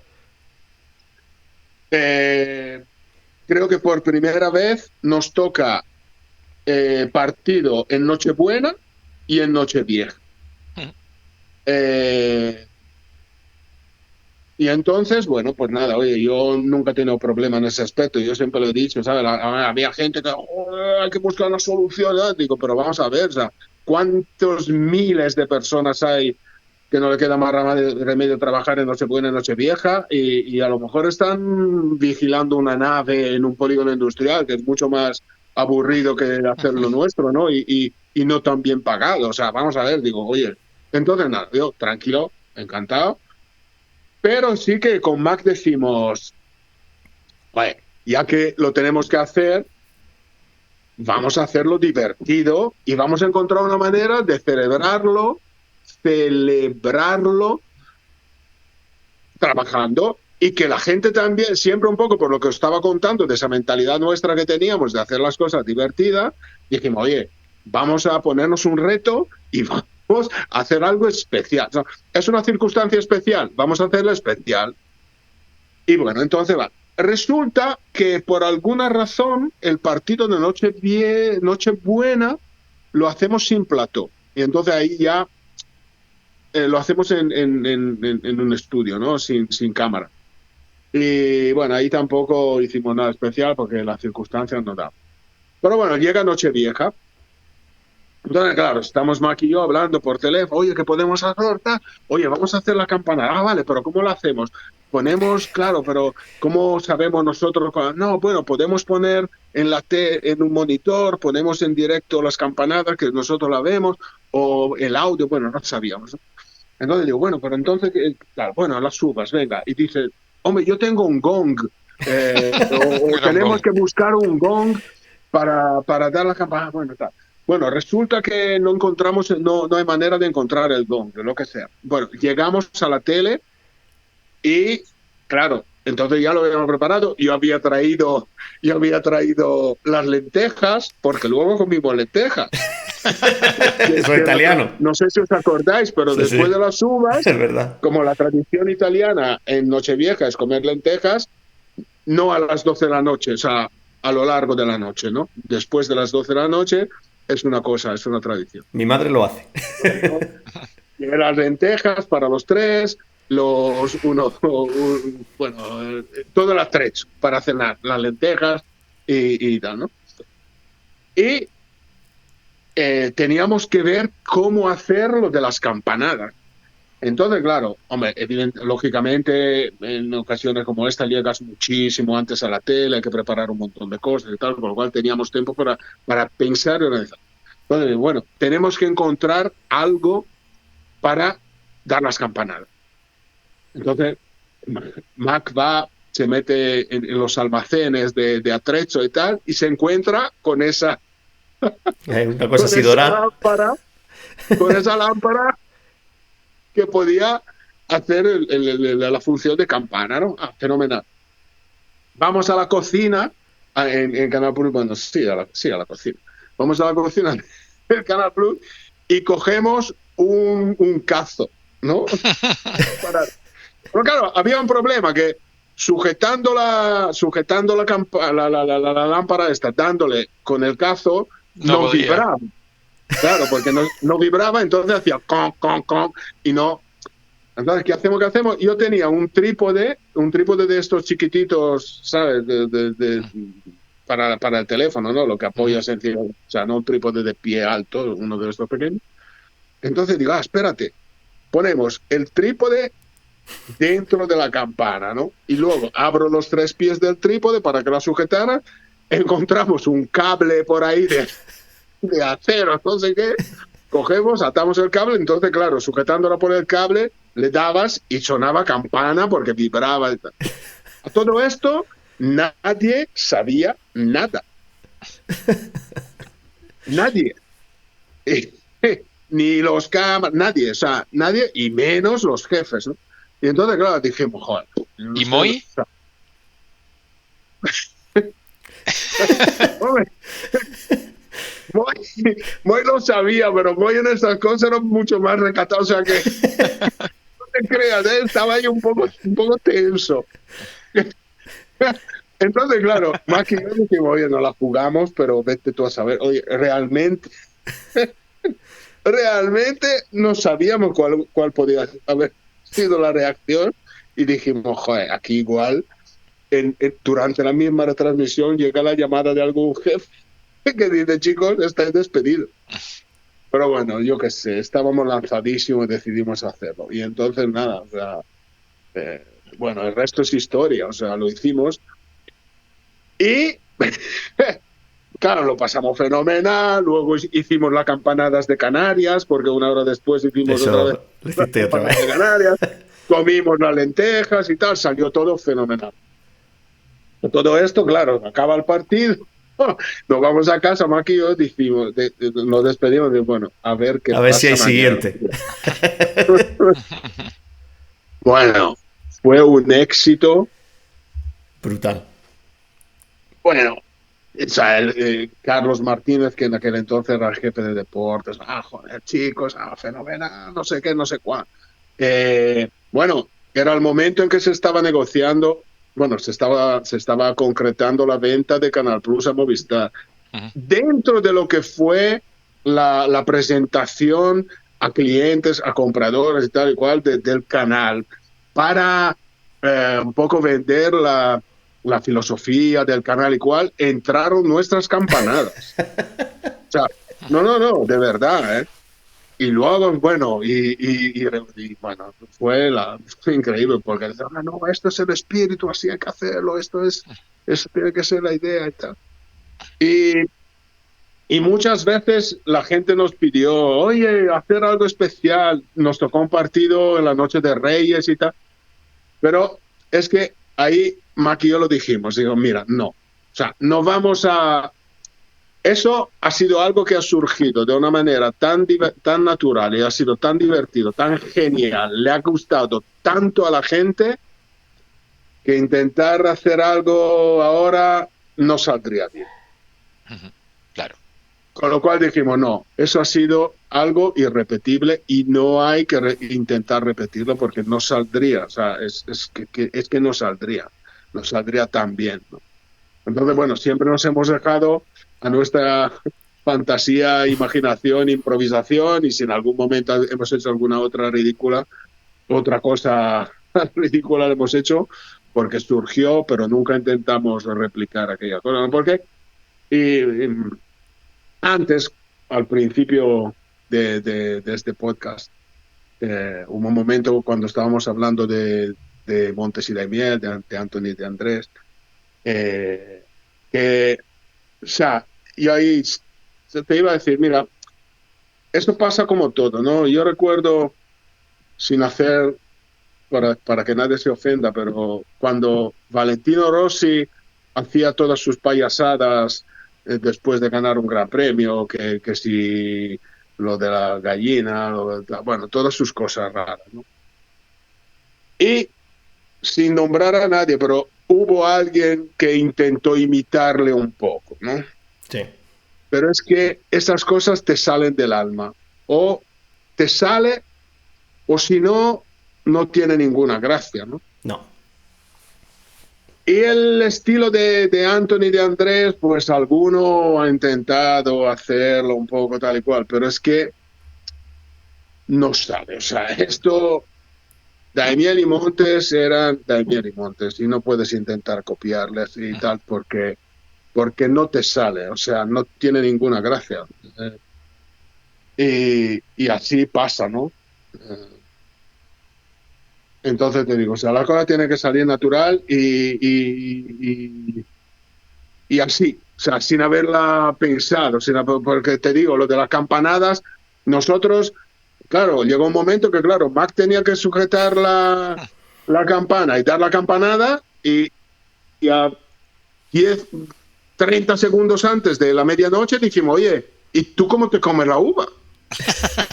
eh, creo que por primera vez nos toca partido en Nochebuena y en Nochevieja. Eh, y entonces, bueno, pues nada, oye, yo nunca he tenido problema en ese aspecto, yo siempre lo he dicho, ¿sabes? Había gente que, "Joder, hay que buscar una solución", ¿no? Digo, pero vamos a ver, o sea, ¿cuántos miles de personas hay que no le queda más remedio trabajar en Nochebuena y Nochevieja y a lo mejor están vigilando una nave en un polígono industrial que es mucho más aburrido que hacer lo nuestro, ¿no? Y no tan bien pagado, o sea, vamos a ver, digo, oye, entonces nada, yo tranquilo, encantado. Pero sí que con Mac decimos, "Vale, ya que lo tenemos que hacer, vamos a hacerlo divertido y vamos a encontrar una manera de celebrarlo trabajando y que la gente también, siempre un poco por lo que os estaba contando, de esa mentalidad nuestra que teníamos de hacer las cosas divertidas, dijimos, oye, vamos a ponernos un reto y vamos a hacer algo especial. O sea, es una circunstancia especial, vamos a hacerlo especial. Y bueno, entonces va. Resulta que por alguna razón el partido de Nochebuena lo hacemos sin plató. Y entonces ahí ya lo hacemos en un estudio, ¿no? Sin cámara. Y bueno, ahí tampoco hicimos nada especial porque las circunstancias no dan. Pero bueno, llega Nochevieja. Entonces, claro, estamos Mac y yo hablando por teléfono, oye, ¿qué podemos hacer? Oye, vamos a hacer la campana. Ah, vale, pero ¿cómo lo hacemos? Ponemos, claro, pero ¿cómo sabemos nosotros? No, bueno, podemos poner en un monitor, ponemos en directo las campanadas que nosotros la vemos, o el audio, bueno, no sabíamos, ¿no? Entonces digo, bueno, pero entonces, claro, bueno, las subas, venga. Y dice, hombre, yo tengo un gong, o Era un tenemos gong. que buscar un gong para dar la campana. Bueno, tal. Bueno, resulta que no encontramos, no hay manera de encontrar el gong, de lo que sea. Bueno, llegamos a la tele y, claro, entonces ya lo habíamos preparado. Yo había traído las lentejas, porque luego comimos lentejas. Eso es italiano. No sé si os acordáis, pero Sí, después sí. de las uvas, Es verdad. como la tradición italiana en Nochevieja es comer lentejas, no a las 12 de la noche, o sea, a lo largo de la noche, ¿no? Después de las 12 de la noche es una cosa, es una tradición. Mi madre lo hace. Las lentejas para los tres, bueno, todas las tres para cenar, las lentejas y tal, ¿no? Y teníamos que ver cómo hacer lo de las campanadas. Entonces, claro, hombre, lógicamente en ocasiones como esta llegas muchísimo antes a la tele, hay que preparar un montón de cosas y tal, por lo cual teníamos tiempo para pensar y organizar. Entonces, bueno, tenemos que encontrar algo para dar las campanadas. Entonces, Mac se mete en los almacenes de atrecho y tal, y se encuentra con esa, Una cosa así dorada. con esa lámpara que podía hacer la función de campana, ¿no? Ah, fenomenal. Vamos a la cocina, en Canal Plus, bueno, sí, a la cocina. Vamos a la cocina del Canal Plus y cogemos un cazo, ¿no? Pero claro, había un problema que sujetando la lámpara esta, dándole con el cazo, no vibraba. Claro, porque no vibraba, entonces hacía con, y no. Entonces, ¿qué hacemos? Yo tenía un trípode de estos chiquititos, ¿sabes? Para el teléfono, ¿no? Lo que apoyas encima, o sea, no un trípode de pie alto, uno de estos pequeños. Entonces digo, espérate, ponemos el trípode dentro de la campana, ¿no? Y luego abro los 3 pies del trípode para que la sujetara, encontramos un cable por ahí de acero, no sé qué, cogemos, atamos el cable, entonces, claro, sujetándola por el cable, le dabas y sonaba campana porque vibraba y tal. A todo esto, nadie sabía nada. Nadie. Ni los cámaras, nadie, o sea, nadie, y menos los jefes, ¿no? Y entonces, claro, dijimos, joder. No ¿Y sé, Moy? Hombre, Moy lo sabía, pero Moy en esas cosas era mucho más recatado, o sea que no te creas, estaba ahí un poco tenso. Entonces, claro, más que yo dijimos, oye, no la jugamos, pero vete tú a saber, oye, realmente no sabíamos cuál podía haber sido la reacción y dijimos, joder, aquí igual, durante la misma retransmisión llega la llamada de algún jefe que dice, chicos, estáis despedidos. Pero bueno, yo qué sé, estábamos lanzadísimos y decidimos hacerlo. Y entonces, nada, o sea, bueno, el resto es historia, o sea, lo hicimos. Y, claro, lo pasamos fenomenal. Luego hicimos las campanadas de Canarias, porque una hora después hicimos Eso, otra vez lo hiciste las otra campanadas vez. de Canarias. Comimos las lentejas y tal, salió todo fenomenal. Todo esto, claro, acaba el partido. Nos vamos a casa, Maki y yo decimos, nos despedimos de, bueno, a ver qué A ver pasa si hay mañana. siguiente. Bueno, fue un éxito. Brutal. Bueno, o sea, Carlos Martínez, que en aquel entonces era el jefe de deportes, joder, chicos, fenomenal, no sé qué, no sé cuál. Bueno, era el momento en que se estaba negociando, bueno, se estaba concretando la venta de Canal Plus a Movistar. Dentro de lo que fue la presentación a clientes, a compradores y tal y cual del canal, para un poco vender la filosofía del canal y cual, entraron nuestras campanadas. O sea, no, de verdad, ¿eh? Y luego, bueno, y bueno, fue increíble, porque decían, no, esto es el espíritu, así hay que hacerlo, esto tiene que ser la idea y tal. Y muchas veces la gente nos pidió, oye, hacer algo especial, nos tocó un partido en la noche de Reyes y tal, pero es que ahí Mac y yo lo dijimos, digo, mira, no, o sea, no vamos a... Eso ha sido algo que ha surgido de una manera tan natural y ha sido tan divertido, tan genial, le ha gustado tanto a la gente que intentar hacer algo ahora no saldría bien. Claro. Con lo cual dijimos, no, eso ha sido algo irrepetible y no hay que intentar repetirlo porque no saldría, o sea, es que no saldría tan bien, ¿no? Entonces, bueno, siempre nos hemos dejado a nuestra fantasía, imaginación, improvisación y si en algún momento hemos hecho alguna otra ridícula, otra cosa ridícula lo hemos hecho porque surgió, pero nunca intentamos replicar aquella cosa, ¿no? Porque y antes, al principio de este podcast, hubo un momento cuando estábamos hablando de Montes y Daimiel, de Anthony y de Andrés, eh, que, o sea, y ahí te iba a decir, mira, esto pasa como todo, ¿no? Yo recuerdo, sin hacer, para que nadie se ofenda, pero cuando Valentino Rossi hacía todas sus payasadas después de ganar un gran premio, que si lo de la gallina, bueno, todas sus cosas raras, ¿no? Y sin nombrar a nadie, pero hubo alguien que intentó imitarle un poco, ¿no? Sí. Pero es que esas cosas te salen del alma. O te sale, o si no, no tiene ninguna gracia, ¿no? No. Y el estilo de Anthony de Andrés, pues alguno ha intentado hacerlo un poco tal y cual, pero es que no sale. O sea, esto, Daimiel y Montes eran Daimiel y Montes, y no puedes intentar copiarles y tal, porque no te sale, o sea, no tiene ninguna gracia. Y así pasa, ¿no? Entonces te digo, o sea, la cosa tiene que salir natural y así, o sea, sin haberla pensado, porque te digo, lo de las campanadas, nosotros, claro, llegó un momento que, claro, Mac tenía que sujetar la campana y dar la campanada y a 10 30 segundos antes de la medianoche dijimos, oye, ¿y tú cómo te comes la uva?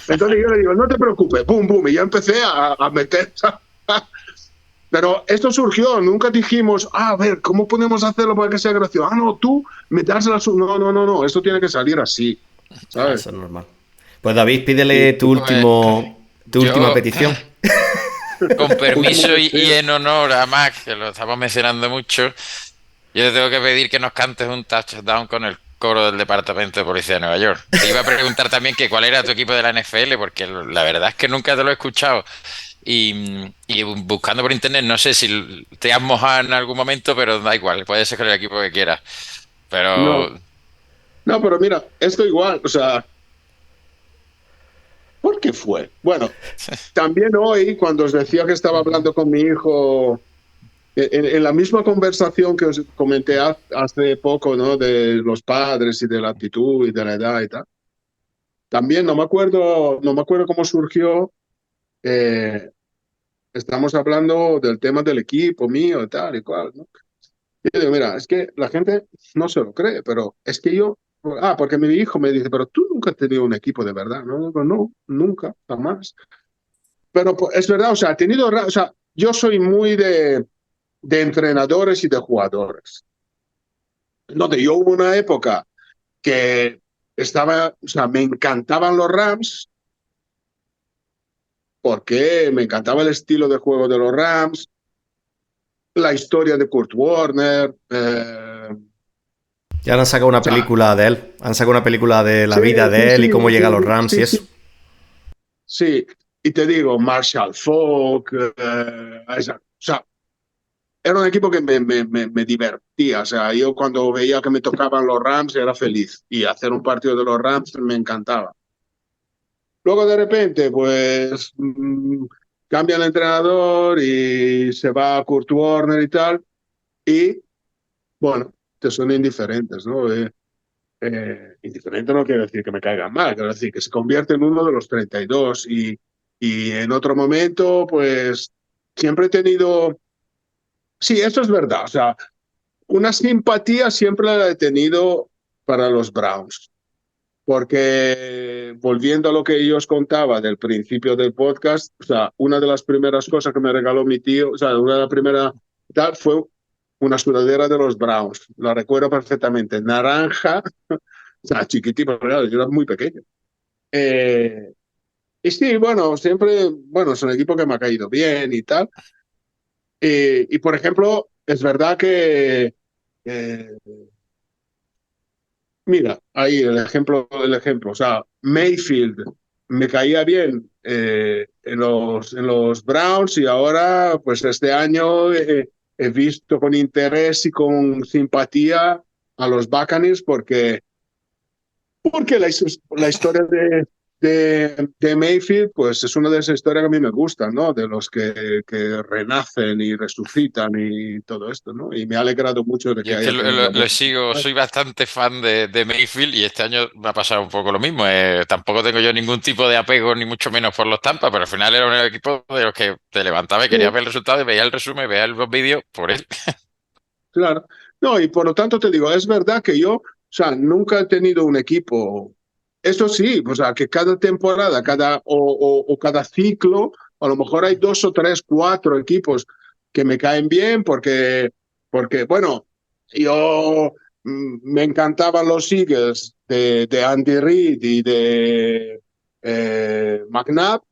Entonces yo le digo, no te preocupes, boom, boom, y ya empecé a meter. Pero esto surgió, nunca dijimos, a ver, ¿cómo podemos hacerlo para que sea gracioso? Ah, no, tú meterse la... No, no, no, no, esto tiene que salir así, Ah, ¿sabes? eso es normal. Pues David, pídele Y, Pues tu última yo, petición. con último permiso y deseo. en honor a Max, que lo estamos mencionando mucho, yo te tengo que pedir que nos cantes un touchdown con el coro del Departamento de Policía de Nueva York. Te iba a preguntar también que cuál era tu equipo de la NFL, porque la verdad es que nunca te lo he escuchado. Y buscando por internet, no sé si te has mojado en algún momento, pero da igual, puedes escoger el equipo que quieras. No, Pero no, pero mira, esto igual, o sea, ¿por qué fue? Bueno, también hoy, cuando os decía que estaba hablando con mi hijo, en la misma conversación que os comenté hace poco, ¿no? De los padres y de la actitud y de la edad y tal. También no me acuerdo cómo surgió. eh, Estamos hablando del tema del equipo mío y tal y cual, ¿no? Y yo digo, mira, es que la gente no se lo cree, pero es que yo, porque mi hijo me dice, pero tú nunca has tenido un equipo de verdad, ¿no? Digo, no, nunca, jamás. Pero pues, es verdad, o sea, o sea, yo soy muy de entrenadores y de jugadores. Donde yo hubo una época que estaba, o sea, me encantaban los Rams, porque me encantaba el estilo de juego de los Rams, la historia de Kurt Warner, Ya han sacado una o sea, película de él. Han sacado una película de la sí, vida sí, de él sí, y cómo llega a los sí, Rams y sí, eso. sí, sí. Y te digo, Marshall Falk, o sea, era un equipo que me divertía. O sea, yo cuando veía que me tocaban los Rams era feliz. Y hacer un partido de los Rams me encantaba. Luego de repente, pues cambia el entrenador y se va a Kurt Warner y tal. Y bueno, te son indiferentes, ¿no? Indiferente no quiere decir que me caigan mal, quiero decir que se convierte en uno de los 32 y en otro momento, pues siempre he tenido, sí, eso es verdad, o sea, una simpatía siempre la he tenido para los Browns, porque volviendo a lo que yo os contaba del principio del podcast, o sea, una de las primeras cosas que me regaló mi tío, o sea, una de las primeras tal fue una sudadera de los Browns, la recuerdo perfectamente, naranja O sea, chiquitito, pero yo era muy pequeño. Eh, y sí, bueno, siempre, bueno, es un equipo que me ha caído bien y tal. Y por ejemplo, es verdad que, eh, mira, ahí el ejemplo, o sea, Mayfield me caía bien en los Browns y ahora, pues este año he visto con interés y con simpatía a los Buccaneers porque la historia de Mayfield, pues es una de esas historias que a mí me gustan, ¿no? De los que renacen y resucitan y todo esto, ¿no? Y me ha alegrado mucho de Yo que es que haya tenido una lo buena. sigo, soy bastante fan de Mayfield y este año me ha pasado un poco lo mismo. Tampoco tengo yo ningún tipo de apego, ni mucho menos por los Tampa, pero al final era un equipo de los que te levantaba y quería ver el resultado y veía el resumen, veía los vídeos por él. Claro. No, y por lo tanto te digo, es verdad que yo, o sea, nunca he tenido un equipo. Eso sí, o sea, que cada temporada, o cada ciclo, a lo mejor hay dos o tres, cuatro equipos que me caen bien porque bueno, yo me encantaban los Eagles de Andy Reid y de McNabb,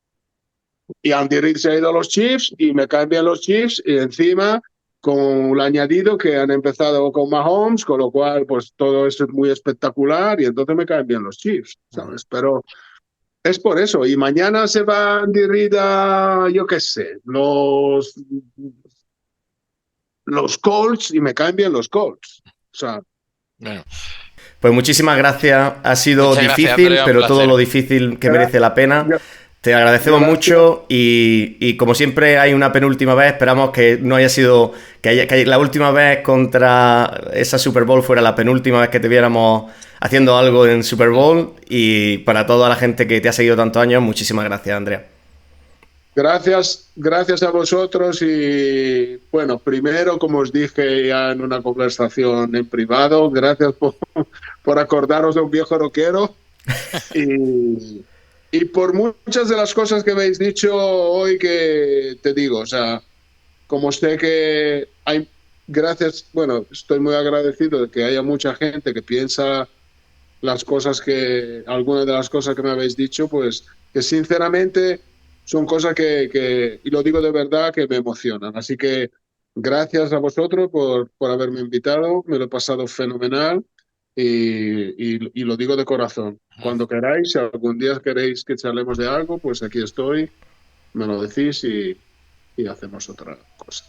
y Andy Reid se ha ido a los Chiefs y me caen bien los Chiefs y encima con el añadido que han empezado con Mahomes, con lo cual pues todo eso es muy espectacular y entonces me caen bien los Chiefs, ¿sabes? Pero es por eso. Y mañana se va Andy Reid a, yo qué sé, los Colts y me caen bien los Colts. O sea, Bueno, Pues muchísimas gracias. Ha sido muchas gracias, difícil, Andrea, un pero todo placer. lo difícil que gra- merece la pena. gra- Te agradecemos gracias. mucho y como siempre hay una penúltima vez. Esperamos que no haya sido, que la última vez contra esa Super Bowl fuera la penúltima vez que te viéramos haciendo algo en Super Bowl. Y para toda la gente que te ha seguido tantos años, muchísimas gracias, Andrea. Gracias a vosotros y bueno, primero, como os dije ya en una conversación en privado, gracias por acordaros de un viejo rockero y por muchas de las cosas que habéis dicho hoy que te digo, o sea, como sé que hay, gracias, bueno, estoy muy agradecido de que haya mucha gente que piensa algunas de las cosas que me habéis dicho, pues que sinceramente son cosas y lo digo de verdad, que me emocionan. Así que gracias a vosotros por haberme invitado, me lo he pasado fenomenal y lo digo de corazón. Cuando queráis, si algún día queréis que charlemos de algo, pues aquí estoy, me lo decís y hacemos otra cosa.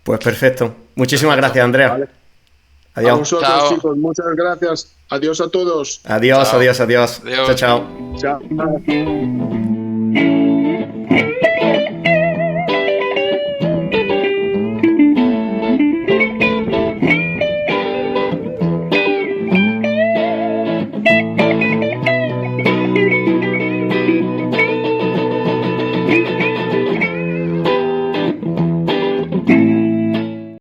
Pues perfecto. Muchísimas Perfecto. gracias, Andrea. ¿Vale? A Adiós. vosotros, Chao. chicos, muchas gracias. Adiós a todos. Adiós, Chao. adiós, adiós. Chao, Adiós. chao. Chao.